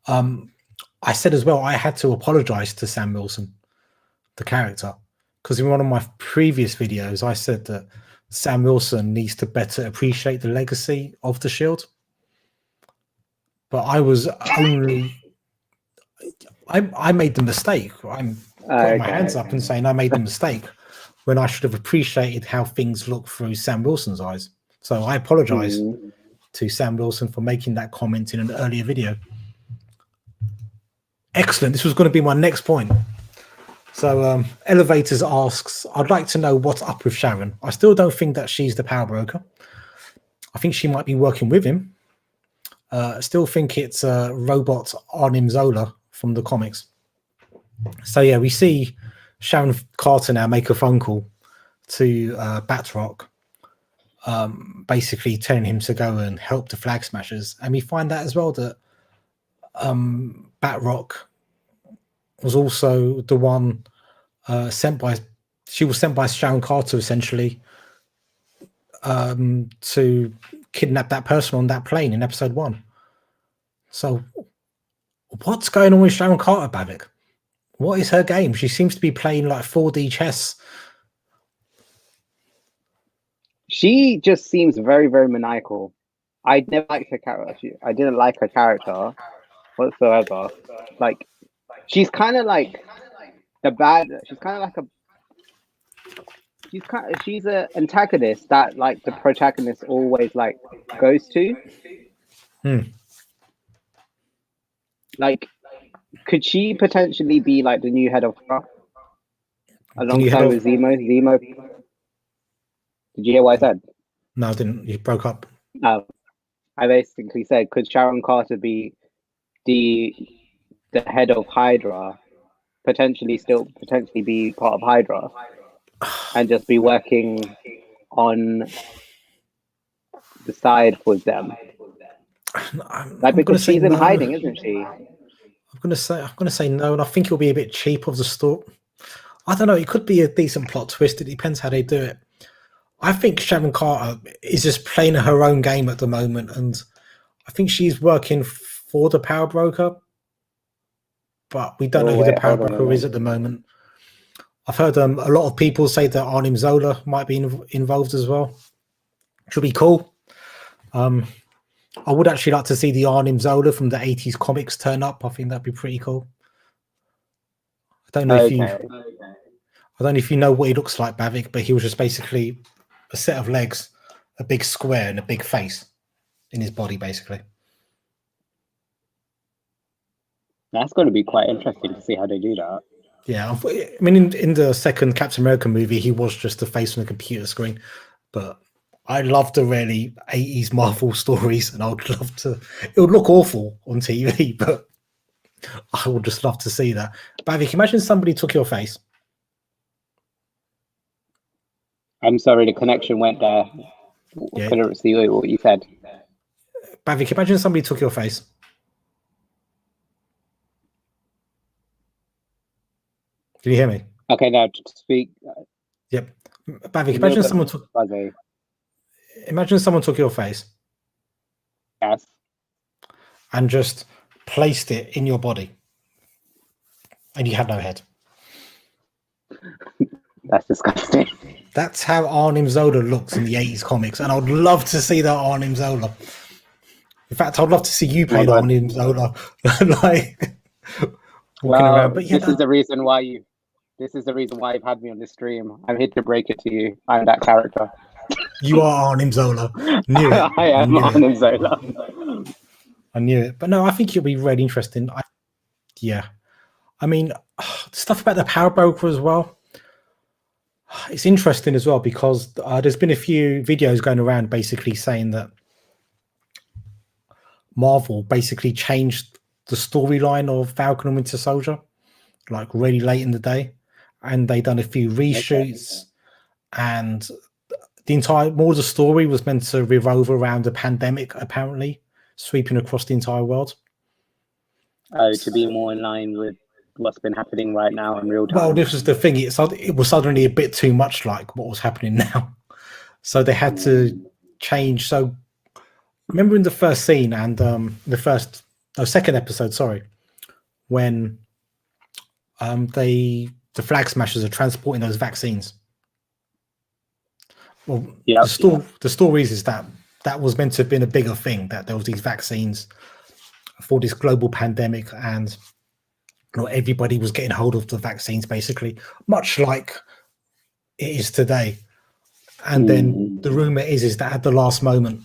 I said as well, I had to apologize to Sam Wilson, the character, because in one of my previous videos, I said that Sam Wilson needs to better appreciate the legacy of the Shield. But I was only, I made the mistake. I'm putting my hands up and saying I made the mistake when I should have appreciated how things look through Sam Wilson's eyes. So I apologize to Sam Wilson for making that comment in an earlier video. Excellent. This was going to be my next point. So Elevators asks, I'd like to know what's up with Sharon. I still don't think that she's the power broker. I think she might be working with him. I still think it's robot Arnim Zola from the comics. So yeah, we see Sharon Carter now make a phone call to Batroc, basically telling him to go and help the Flag Smashers. And we find out as well that Batroc was also the one sent by Sharon Carter essentially to kidnap that person on that plane in episode 1. So what's going on with Sharon Carter, Bavik? What is her game? She seems to be playing like 4D chess. She just seems very, very maniacal. I never liked her character. I didn't like her character whatsoever. Like, she's kind of like the bad. She's kind of like she's an antagonist that like the protagonist always like goes to. Like, could she potentially be like the new head of alongside with Zemo? Did you hear what I said? No, I didn't. You broke up. I basically said, could Sharon Carter be the head of Hydra, potentially be part of Hydra, and just be working on the side with them? Because she's in hiding, isn't she? I'm gonna say no, and I think it'll be a bit cheap of the story. I don't know. It could be a decent plot twist. It depends how they do it. I think Sharon Carter is just playing her own game at the moment, and I think she's working for the Power Broker, but we don't know who the Power Broker is at the moment. I've heard a lot of people say that Arnim Zola might be involved as well. Should be cool. I would actually like to see the Arnim Zola from the 80s comics turn up. I think that'd be pretty cool. I don't know if you know what he looks like, Bavik, but he was just basically a set of legs, a big square, and a big face in his body, basically. That's going to be quite interesting to see how they do that. Yeah, I mean, in the second Captain America movie, he was just a face on a computer screen. But I love the really 80s Marvel stories, and I would love to. It would look awful on TV, but I would just love to see that. Bavik, imagine somebody took your face. I'm sorry, the connection went there. Yeah. Couldn't see what you said. Bavik, imagine somebody took your face. Can you hear me? Okay, now speak. Yep. Bavik, imagine someone took. Imagine someone took your face. Yes. And just placed it in your body, and you had no head. That's disgusting. That's how Arnim Zola looks in the 80s comics, and I would love to see that Arnim Zola. In fact, I'd love to see you play Arnim Zola, like walking around. But yeah, this is the reason why you've had me on this stream. I'm here to break it to you. I'm that character. You are Arnim Zola. Knew it. I am Arnim Zola. I knew it. But no, I think it'll be really interesting. I mean, stuff about the Power Broker as well. It's interesting as well because there's been a few videos going around basically saying that Marvel basically changed the storyline of Falcon and Winter Soldier, like really late in the day, and they done a few reshoots, and more of the story was meant to revolve around a pandemic, apparently sweeping across the entire world. To be more in line with what's been happening right now in real time. Well, this was the thing. It was suddenly a bit too much like what was happening now. So they had to change. So remember in the first scene and second episode, sorry, when the Flag Smashers are transporting those vaccines. Well, the story is that was meant to have been a bigger thing, that there was these vaccines for this global pandemic, and not everybody was getting hold of the vaccines, basically, much like it is today. And then the rumor is that at the last moment,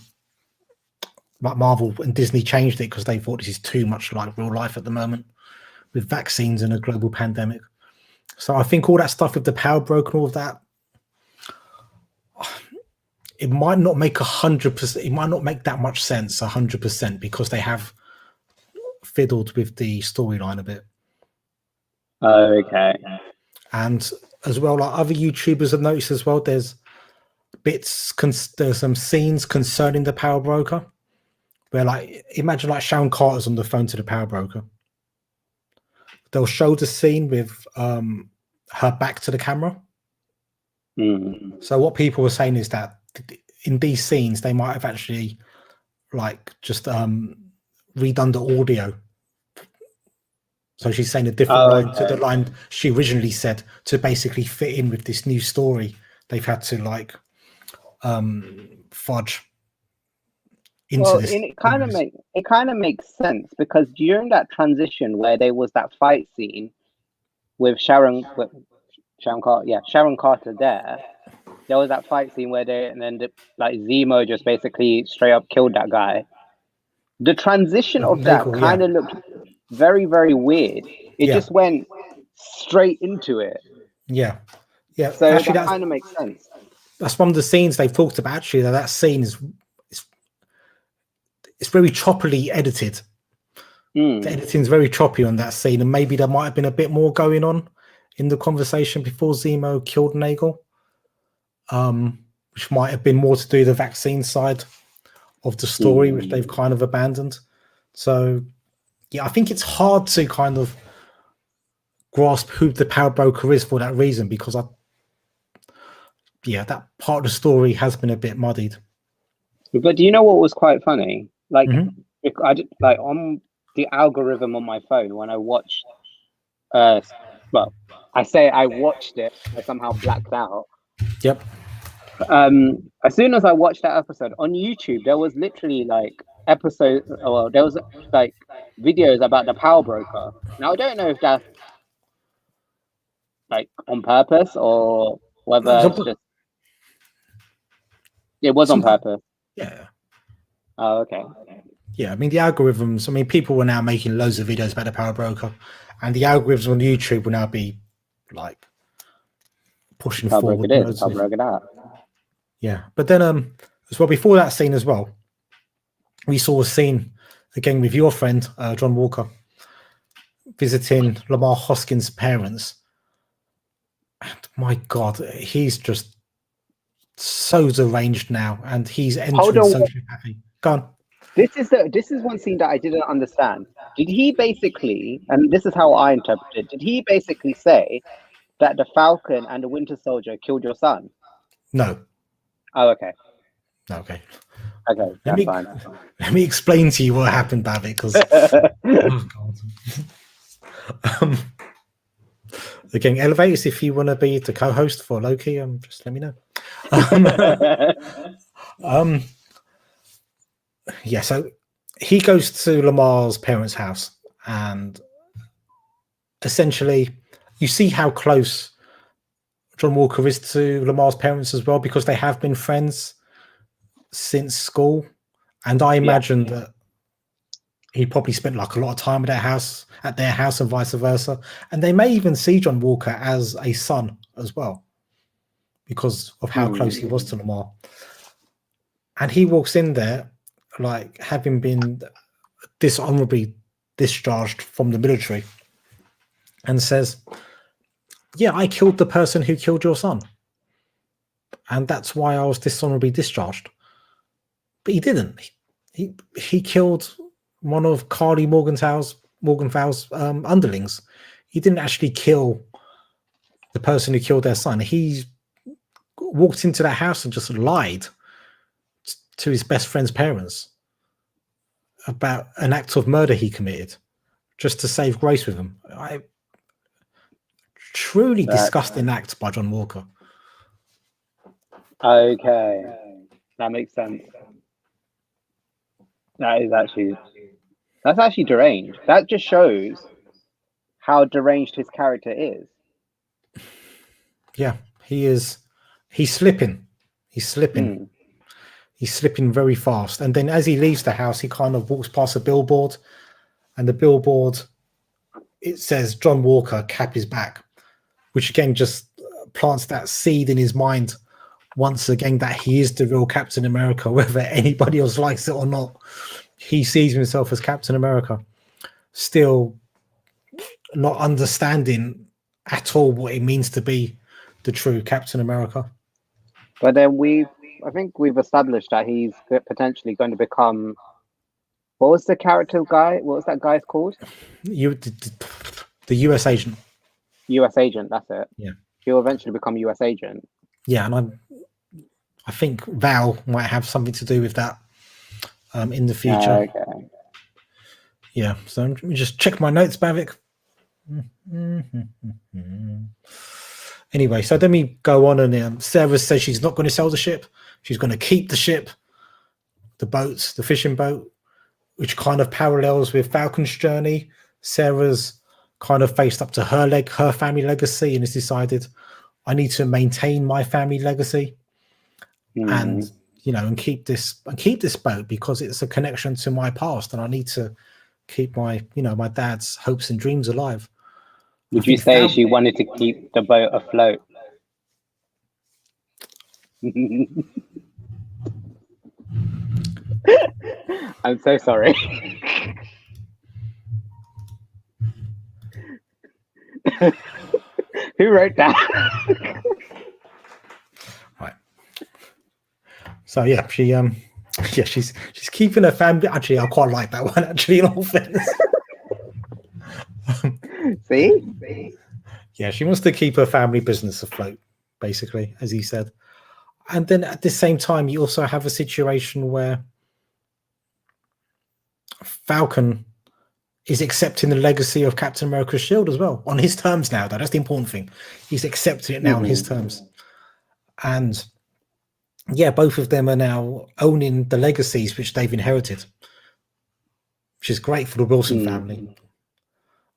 Marvel and Disney changed it because they thought this is too much like real life at the moment with vaccines and a global pandemic. So I think all that stuff with the Power Broker and all of that, it might not make 100%. It might not make that much sense 100% because they have fiddled with the storyline a bit. Okay. And as well, like other YouTubers have noticed as well, there's some scenes concerning the Power Broker where, like, imagine like Sharon Carter's on the phone to the Power Broker. They'll show the scene with her back to the camera. So what people were saying is that in these scenes they might have actually like just redone the audio. So she's saying a different line to the line she originally said to basically fit in with this new story. They've had to like fudge into this. It kind of makes sense because during that transition where there was that fight scene with Sharon Carter there was that fight scene where Zemo just basically straight up killed that guy. The transition of that kind of looked very, very weird. It just went straight into it. Yeah. So actually, that kind of makes sense. that's one of the scenes they've talked about. Actually, that scene is it's very choppily edited. The editing's very choppy on that scene, and maybe there might have been a bit more going on in the conversation before Zemo killed Nagel, which might have been more to do with the vaccine side of the story, which they've kind of abandoned. So, yeah, I think it's hard to kind of grasp who the power broker is for that reason, because that part of the story has been a bit muddied. But do you know what was quite funny? Like, on the algorithm on my phone when I watched, I say I watched it, I somehow blacked out. Yep. As soon as I watched that episode on YouTube, there was literally like there was like videos about the power broker. Now I don't know if that's like on purpose or whether it's just it was on purpose. Yeah. Oh, okay. Yeah, I mean the algorithms. I mean, people were now making loads of videos about the power broker, and the algorithms on YouTube will now be like pushing forward. I'll broke it out. Yeah, but then as well before that scene as well, we saw a scene again with your friend John Walker visiting Lamar Hoskins' parents. And my God, he's just so deranged now, and he's entering sociopathy. Go on. This is one scene that I didn't understand. Did he basically, and this is how I interpret it, did he basically say that the Falcon and the Winter Soldier killed your son? No. Oh, okay. Okay. Okay, that's fine. Let me explain to you what happened, Bavik, because oh God. Again, Elevators, if you want to be the co-host for Loki, just let me know. Yeah, so he goes to Lamar's parents' house, and essentially you see how close John Walker is to Lamar's parents as well, because they have been friends since school. And I imagine that he probably spent like a lot of time at their house and vice versa. And they may even see John Walker as a son as well, because of how close he was to Lamar. And he walks in there like having been dishonorably discharged from the military and says, yeah, I killed the person who killed your son, and that's why I was dishonorably discharged. But he didn't. He killed one of Carly Morgenthau's underlings. He didn't actually kill the person who killed their son. He walked into that house and just lied to his best friend's parents about an act of murder he committed just to save grace with him. Truly disgusting act by John Walker. Okay, that makes sense. That's actually deranged. That just shows how deranged his character is. Yeah, he is. He's slipping. He's slipping very fast. And then as he leaves the house, he kind of walks past a billboard, and the billboard, it says John Walker, cap his back, which again just plants that seed in his mind once again that he is the real Captain America, whether anybody else likes it or not. He sees himself as Captain America, still not understanding at all what it means to be the true Captain America. But then I think we've established that he's potentially going to become, what was the character guy? What was that guy's called? The US agent. US agent, that's it. Yeah. He'll eventually become US agent. Yeah, and I think Val might have something to do with that in the future. Okay. Yeah, so let me just check my notes, Bavik. Anyway, so then we go on, and Sarah says she's not going to sell the ship. She's going to keep the ship, the boats, the fishing boat, which kind of parallels with Falcon's journey. Sarah's kind of faced up to her family legacy, and has decided, I need to maintain my family legacy, and and keep this boat because it's a connection to my past, and I need to keep my my dad's hopes and dreams alive. Would you say she wanted to keep the boat afloat? I'm so sorry. Who wrote that? Right. So yeah, she's keeping her family. Actually, I quite like that one. Actually, in all fairness. See? Yeah, she wants to keep her family business afloat, basically, as he said. And then at the same time, you also have a situation where Falcon is accepting the legacy of Captain America's shield as well, on his terms now, though. That's the important thing. He's accepting it now on his terms. And yeah, both of them are now owning the legacies which they've inherited, which is great for the Wilson family,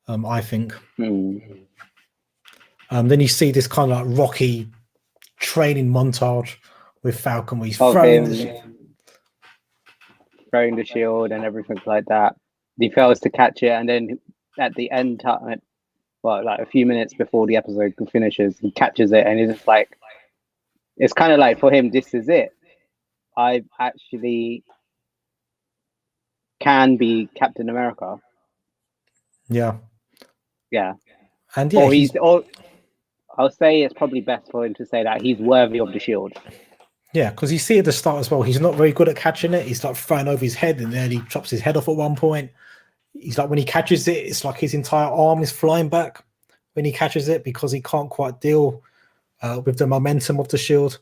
I think. Then you see this kind of like rocky training montage with Falcon where he's throwing the shield and everything like that. He fails to catch it, and then at the end, like a few minutes before the episode finishes, he catches it, and it's like, it's kind of like for him, this is it. I actually can be Captain America. Yeah. And yeah, I'll say it's probably best for him to say that he's worthy of the shield. Yeah, because you see at the start as well, he's not very good at catching it. He's like throwing over his head, and then he chops his head off at one point. He's like, when he catches it, it's like his entire arm is flying back when he catches it because he can't quite deal with the momentum of the shield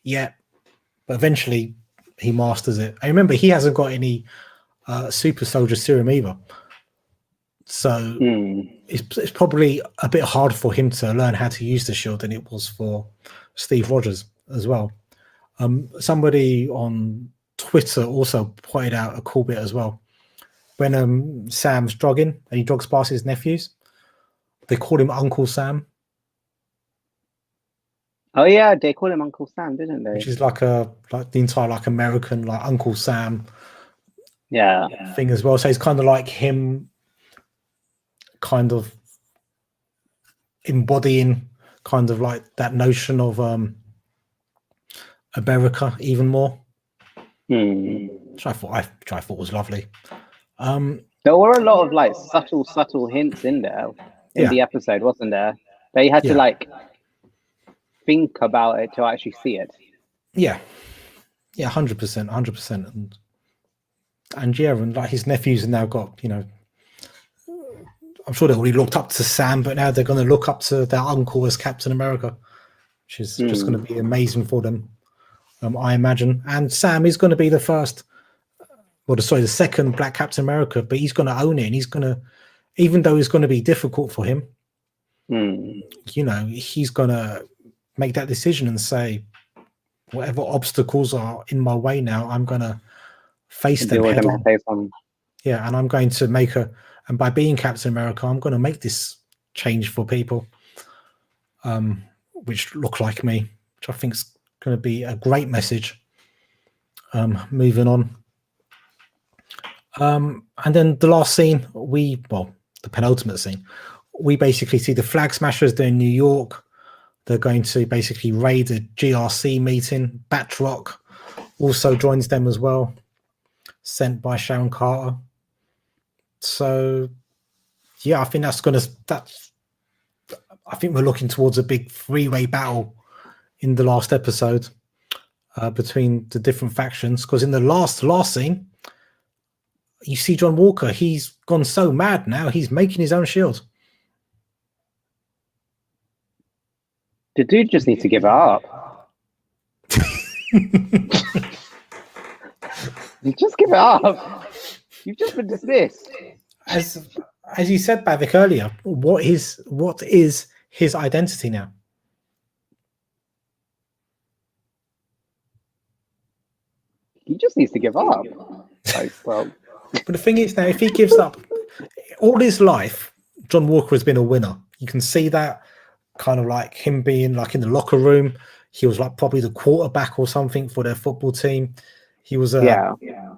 yet. But eventually, he masters it. I remember he hasn't got any super soldier serum either. So it's probably a bit hard for him to learn how to use the shield than it was for Steve Rogers as well. Somebody on Twitter also pointed out a cool bit as well. When Sam's jogging and he jogs past his nephews, they call him Uncle Sam. Oh yeah, they call him Uncle Sam, didn't they? Which is like the entire like American like Uncle Sam thing as well. So it's kind of like him kind of embodying kind of like that notion of America even more. Which I thought was lovely. There were a lot of like subtle hints in there in the episode, wasn't there? They had to like think about it to actually see it. Yeah, 100%. And like his nephews have now got, I'm sure they already looked up to Sam, but now they're going to look up to their uncle as Captain America, which is just going to be amazing for them, I imagine. And Sam is going to be the second Black Captain America, but he's going to own it, and he's going to, even though it's going to be difficult for him, he's going to make that decision and say, whatever obstacles are in my way now, I'm going to face them head on. Yeah, and I'm going to and by being Captain America, I'm going to make this change for people which look like me, which I think is going to be a great message. Moving on. And then the last scene, the penultimate scene, we basically see the Flag Smashers. They're in New York. They're going to basically raid a GRC meeting. Batroc also joins them as well, sent by Sharon Carter. So, yeah, I think I think we're looking towards a big three-way battle in the last episode between the different factions. Because in the last scene, you see John Walker. He's gone so mad now. He's making his own shield. The dude just needs to give it up. You just give it up. You've just been dismissed. As you said, Bavik, earlier, what is his identity now? He just needs to give up. But the thing is now, if he gives up all his life, John Walker has been a winner. You can see that kind of like him being like in the locker room. He was like probably the quarterback or something for their football team. He was Are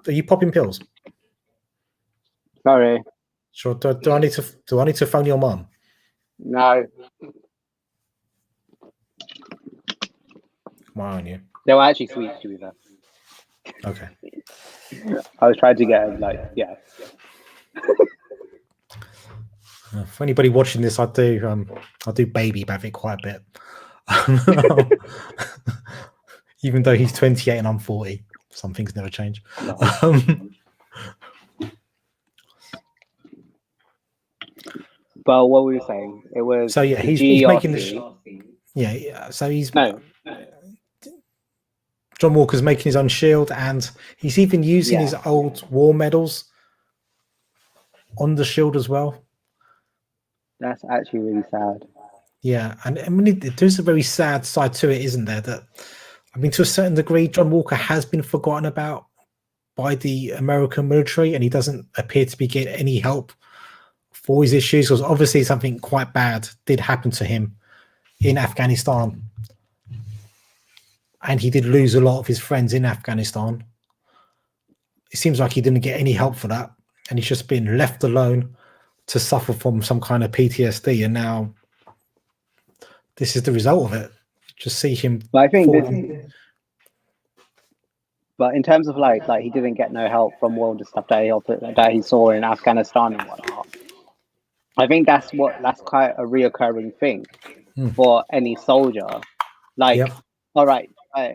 you popping pills? Sorry. Sure. Do I need to phone your mom? No. Why aren't you? They were actually sweet to me though. Okay. I was trying to get him like, yeah. For anybody watching this, I do baby Bavik quite a bit. Even though he's 28 and I'm 40, some things never change. No. But what were you saying? It was So yeah, he's making this. Yeah, so he's John Walker's making his own shield, and he's even using his old war medals on the shield as well. That's actually really sad. Yeah, and I mean, there's a very sad side to it, isn't there? That, I mean, to a certain degree, John Walker has been forgotten about by the American military, and he doesn't appear to be getting any help for his issues, because obviously something quite bad did happen to him in Afghanistan. And he did lose a lot of his friends in Afghanistan. It seems like he didn't get any help for that, and he's just been left alone to suffer from some kind of PTSD, and now this is the result of it. Just see him. But I think but in terms of like he didn't get no help from all the stuff that he saw in Afghanistan and whatnot. I think that's quite a reoccurring thing for any soldier. Like, all right,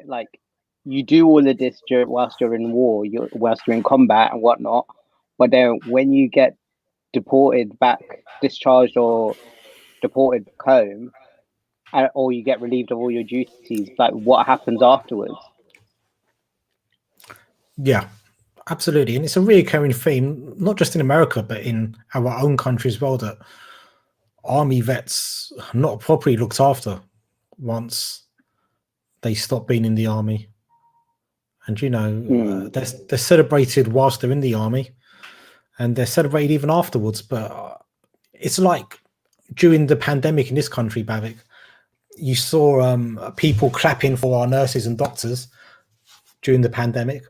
like you do all of this whilst you're in war, whilst you're in combat and whatnot, but then when you get discharged or deported back home, or you get relieved of all your duties, like what happens afterwards? Yeah, absolutely. And it's a reoccurring theme, not just in America, but in our own country as well, that army vets are not properly looked after once they stop being in the army. And, you know, they're celebrated whilst they're in the army, and they're celebrated even afterwards. But it's like during the pandemic in this country, Bavik, you saw people clapping for our nurses and doctors during the pandemic.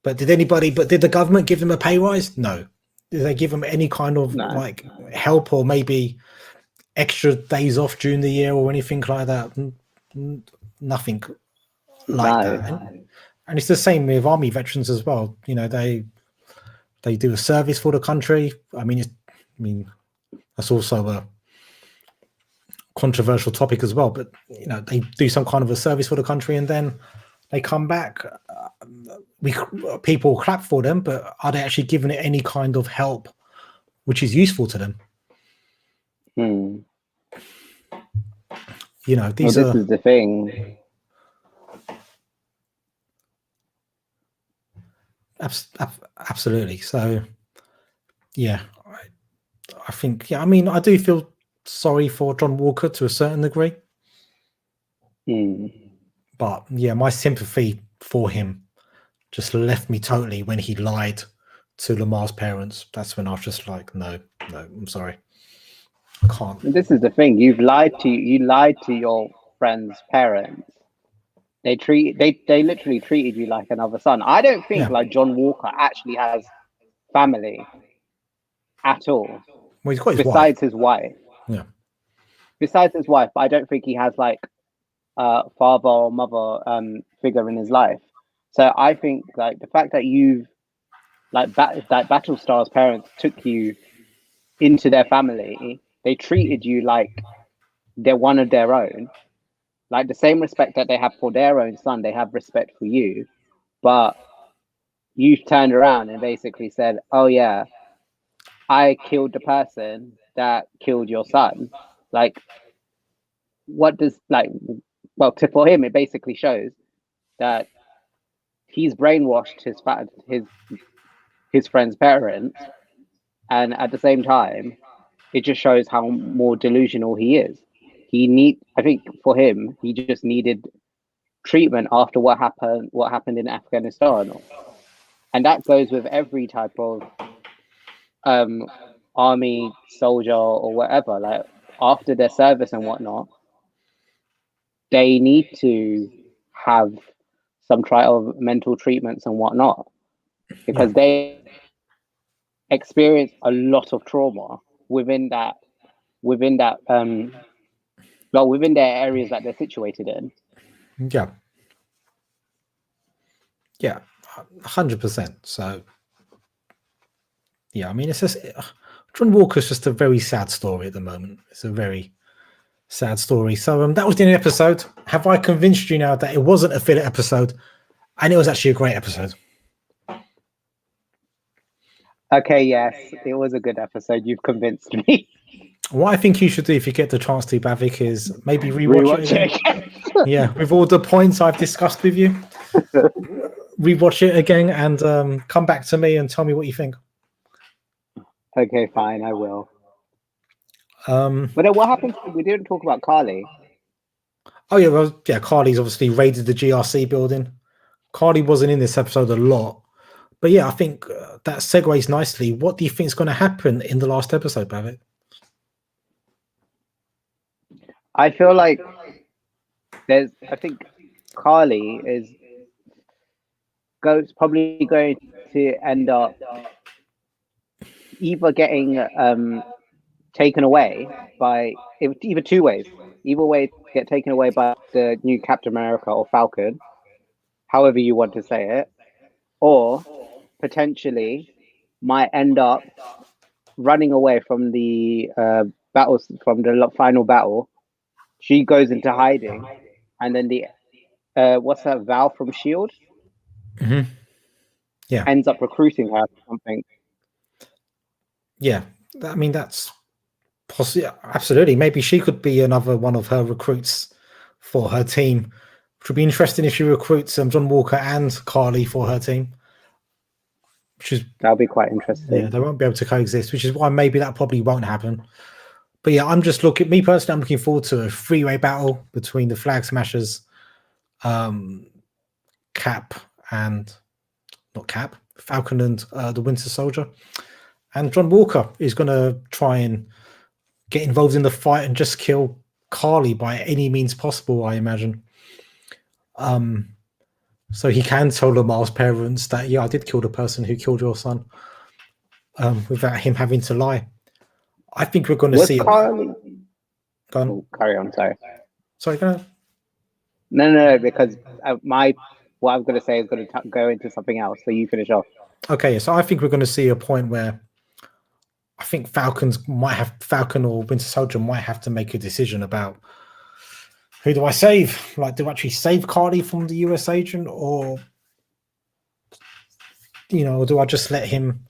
But did the government give them a pay rise? No. Did they give them any kind of like help, or maybe extra days off during the year or anything like that? Nothing like that. And it's the same with army veterans as well. You know, they do a service for the country. I mean, that's also a controversial topic as well. But you know, they do some kind of a service for the country, and then they come back. People clap for them, but are they actually giving it any kind of help which is useful to them? You know, this is the thing. Absolutely. So, yeah, I think, I mean, I do feel sorry for John Walker to a certain degree. But, yeah, my sympathy for him just left me totally when he lied to Lamar's parents. That's when I was just like, no, I'm sorry. I can't. This is the thing. You lied to your friend's parents. They literally treated you like another son. I don't think like John Walker actually has family at all. Well, he's got his wife. Yeah. Besides his wife, but I don't think he has like a father or mother figure in his life. So I think like the fact that you've like that Battlestar's parents took you into their family, they treated you like they're one of their own. Like the same respect that they have for their own son, they have respect for you. But you turned around and basically said, oh yeah, I killed the person that killed your son. Like, what does for him, it basically shows that he's brainwashed his friend's parents, and at the same time, it just shows how more delusional he is. I think for him, he just needed treatment after what happened in Afghanistan, and that goes with every type of army soldier or whatever. Like after their service and whatnot, they need to have some trial of mental treatments and whatnot, because they experience a lot of trauma within their areas that they're situated in. Yeah. Yeah, 100%. So, yeah, I mean, it's just John Walker's just a very sad story at the moment. It's a very sad story. So, that was the end of the episode. Have I convinced you now that it wasn't a filler episode and it was actually a great episode? Okay, yes, it was a good episode. You've convinced me. What I think you should do if you get the chance to, Bavik, is maybe rewatch it again. Yeah, with all the points I've discussed with you. Rewatch it again and come back to me and tell me what you think. Okay, fine, I will. But then what happened? We didn't talk about Carly. Oh yeah, well, yeah. Carly's obviously raided the GRC building. Carly wasn't in this episode a lot, but yeah, I think that segues nicely. What do you think is going to happen in the last episode, Bavik? I feel like I think Carly is probably going to end up either getting taken away by either two ways. Either way, get taken away by the new Captain America or Falcon, however you want to say it, or potentially might end up running away from the battles, from the final battle. She goes into hiding, and then the what's that, Val from Shield? Mm-hmm. Yeah, ends up recruiting her for something. Yeah, I mean that's possibly absolutely. Maybe she could be another one of her recruits for her team. Which would be interesting if she recruits John Walker and Carly for her team. That'll be quite interesting. Yeah, they won't be able to coexist, which is why maybe that probably won't happen. But yeah, I'm looking forward to a three-way battle between the Flag Smashers, Cap and not Cap, Falcon and the Winter Soldier. And John Walker is going to try and get involved in the fight and just kill Carly by any means possible, I imagine. So he can tell Lamar's parents that, yeah, I did kill the person who killed your son, without him having to lie. I think we're going to see Carly... Go on. Oh, carry on, sorry. Go on. No, because what I'm going to say is going to go into something else, so you finish off. Okay, so I think we're going to see a point where I think Falcon or Winter Soldier might have to make a decision about who do I save? Like, do I actually save Carly from the US agent, or do I just let him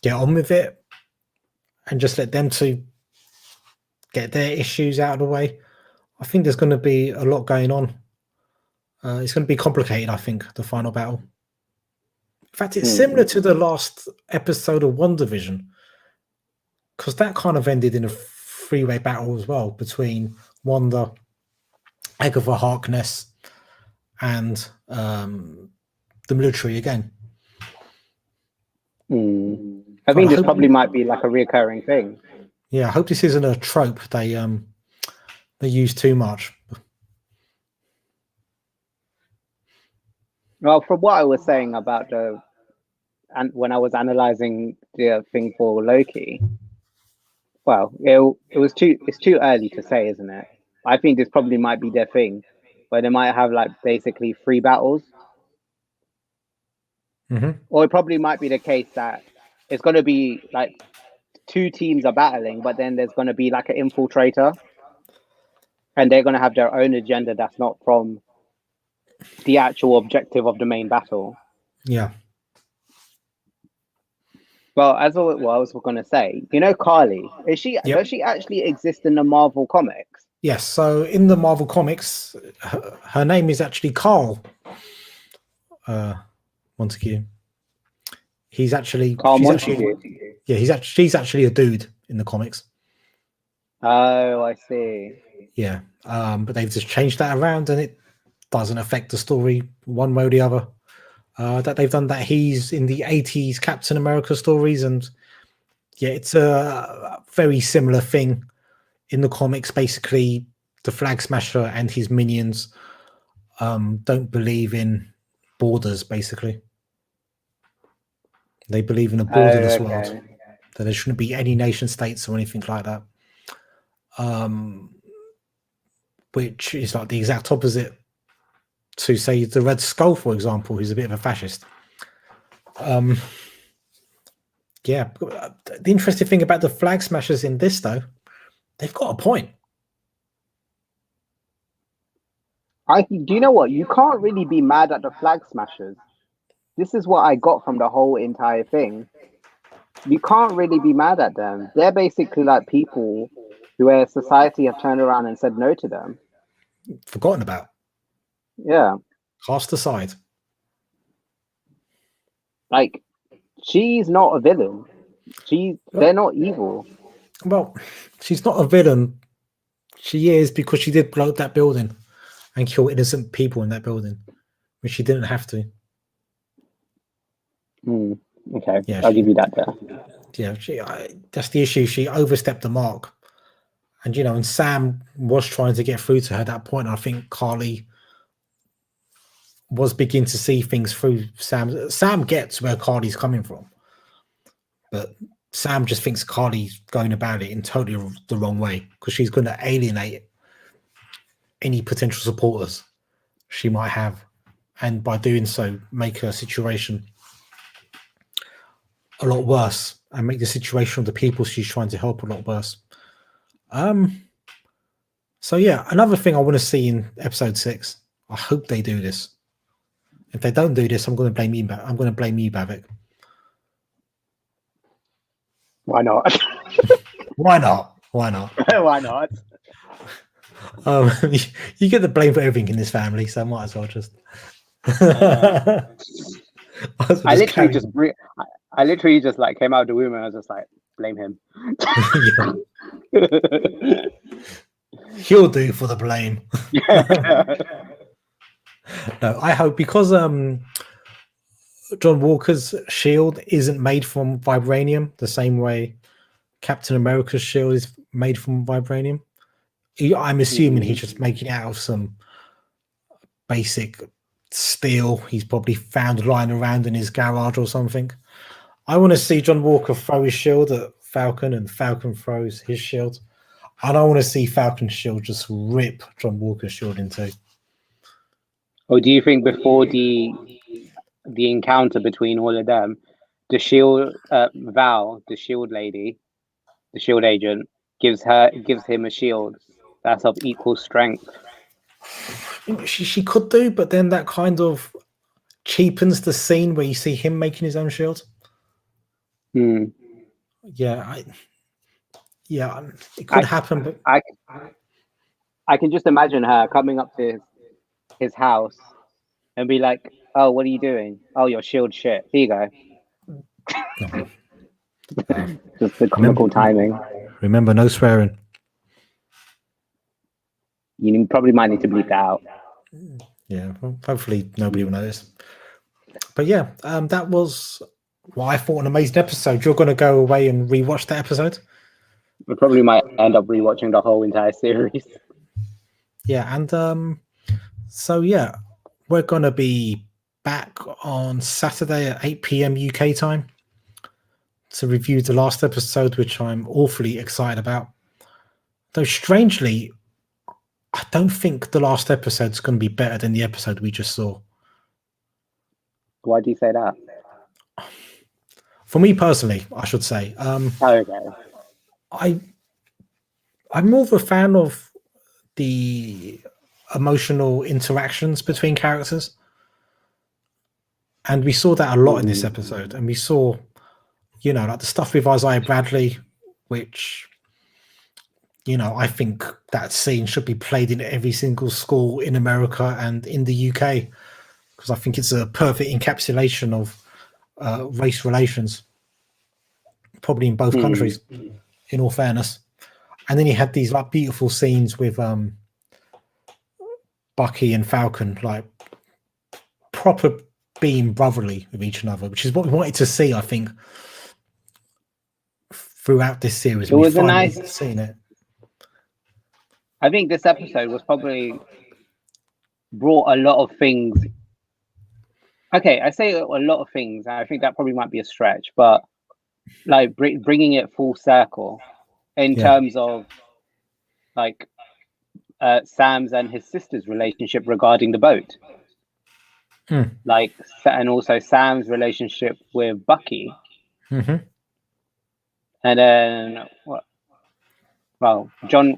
get on with it and just let them two get their issues out of the way? I think there's going to be a lot going on. It's going to be complicated, I think, the final battle. In fact, it's similar to the last episode of WandaVision, because that kind of ended in a three-way battle as well between Wanda, Agatha Harkness, and the military again. I think this probably might be like a reoccurring thing. Yeah, I hope this isn't a trope they use too much. Well, from what I was saying about when I was analyzing the thing for Loki, well, it's too early to say, isn't it? I think this probably might be their thing, where they might have like basically 3 battles. Or it probably might be the case that it's going to be like 2 teams are battling, but then there's going to be like an infiltrator, and they're going to have their own agenda that's not from the actual objective of the main battle. Yeah. Well, as what I was going to say, Carly, does she actually exist in the Marvel comics? Yes. So in the Marvel comics, her name is actually Carl Montague. He's actually Carl Montague. She's actually a dude in the comics. Oh, I see. Yeah. But they've just changed that around, and it doesn't affect the story one way or the other. That they've done that. He's in the 80s Captain America stories, and yeah, it's a very similar thing in the comics. Basically, the Flag Smasher and his minions don't believe in borders. Basically, they believe in a borderless world, that there shouldn't be any nation states or anything like that. Which is like the exact opposite to say the Red Skull, for example, who's a bit of a fascist. Yeah, the interesting thing about the Flag Smashers in this, though, they've got a point. Do you know what? You can't really be mad at the Flag Smashers. This is what I got from the whole entire thing. You can't really be mad at them. They're basically like people who society have turned around and said no to them. Forgotten about. Yeah. Cast aside. Like, she's not a villain. They're not evil. Well, she's not a villain. She is because she did blow up that building and kill innocent people in that building, which she didn't have to. Okay, yeah, I'll give you that there. Yeah, that's the issue. She overstepped the mark. And, and Sam was trying to get through to her at that point. I think Carly was beginning to see things through Sam. Sam gets where Carly's coming from. But Sam just thinks Carly's going about it in totally the wrong way because she's going to alienate any potential supporters she might have. And by doing so, make her situation a lot worse and make the situation of the people she's trying to help a lot worse. So yeah, another thing I want to see in episode 6. I hope they do this. If they don't do this, I'm going to blame you. I'm going to blame you, Bavik. Why not? Why not? Why not? Why not? You get the blame for everything in this family, so I might as well just. I literally just like came out of the womb and I was just like, blame him. He'll do for the blame. No, I hope because John Walker's shield isn't made from vibranium the same way Captain America's shield is made from vibranium. I'm assuming he's just making it out of some basic steel he's probably found lying around in his garage or something. I want to see John Walker throw his shield at Falcon and Falcon throws his shield. And I want to see Falcon's shield just rip John Walker's shield in two. Or do you think before the encounter between all of them, the shield Val, the shield lady, the shield agent, gives him a shield that's of equal strength? She could do, but then that kind of cheapens the scene where you see him making his own shield. Yeah, it could happen, but I can just imagine her coming up to his house and be like, "Oh, what are you doing? Oh, your shield shit. Here you go." Just the comical timing. Remember, no swearing. You probably might need to bleep that out. Yeah, well, hopefully nobody will notice. But yeah, that was what I thought an amazing episode. You're going to go away and rewatch that episode? I probably might end up rewatching the whole entire series. Yeah, and so yeah, we're going to be back on Saturday at 8 p.m. UK time to review the last episode, which I'm awfully excited about. Though strangely, I don't think the last episode is going to be better than the episode we just saw. Why do you say that? For me personally, I should say. Okay. I'm more of a fan of the emotional interactions between characters. And we saw that a lot in this episode. And we saw, like the stuff with Isaiah Bradley, which, I think that scene should be played in every single school in America and in the UK, because I think it's a perfect encapsulation of race relations, probably in both countries, in all fairness. And then he had these like beautiful scenes with Bucky and Falcon, like proper being brotherly with each other, which is what we wanted to see, I think, throughout this series. It was a nice seeing it. I think this episode was probably brought a lot of things. Okay, I say a lot of things. I think that probably might be a stretch, but like bringing it full circle in terms of like Sam's and his sister's relationship regarding the boat. like, and also Sam's relationship with Bucky, Mm-hmm. and then what? Well, John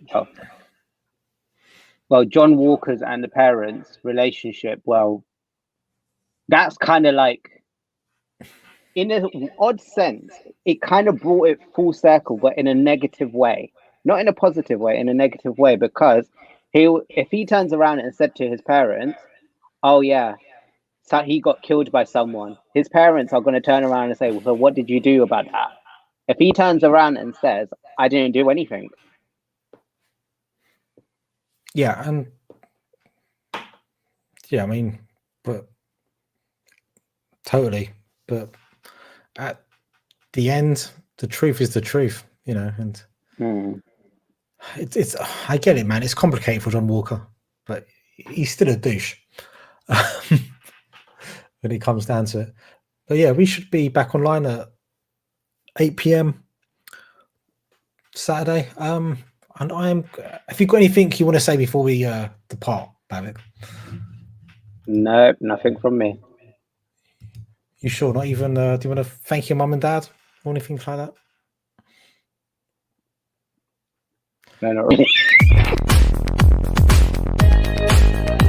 Walker's and the parents' relationship. Well, that's kind of like, in an odd sense, it kind of brought it full circle, but in a negative way, not in a positive way, in a negative way, because if he turns around and said to his parents, "Oh yeah, so he got killed by someone," his parents are going to turn around and say, "Well, so what did you do about that?" If he turns around and says, "I didn't do anything," Yeah, and yeah, I mean, but totally, but at the end, the truth is the truth, you know, and it's I get it, man. It's complicated for John Walker, but he's still a douche when it comes down to it. But yeah, we should be back online at 8 p.m. Saturday. And have you got anything you want to say before we depart, Babbitt? No, nothing from me. You sure? Not even? Do you want to thank your mum and dad or anything like that? No, not really.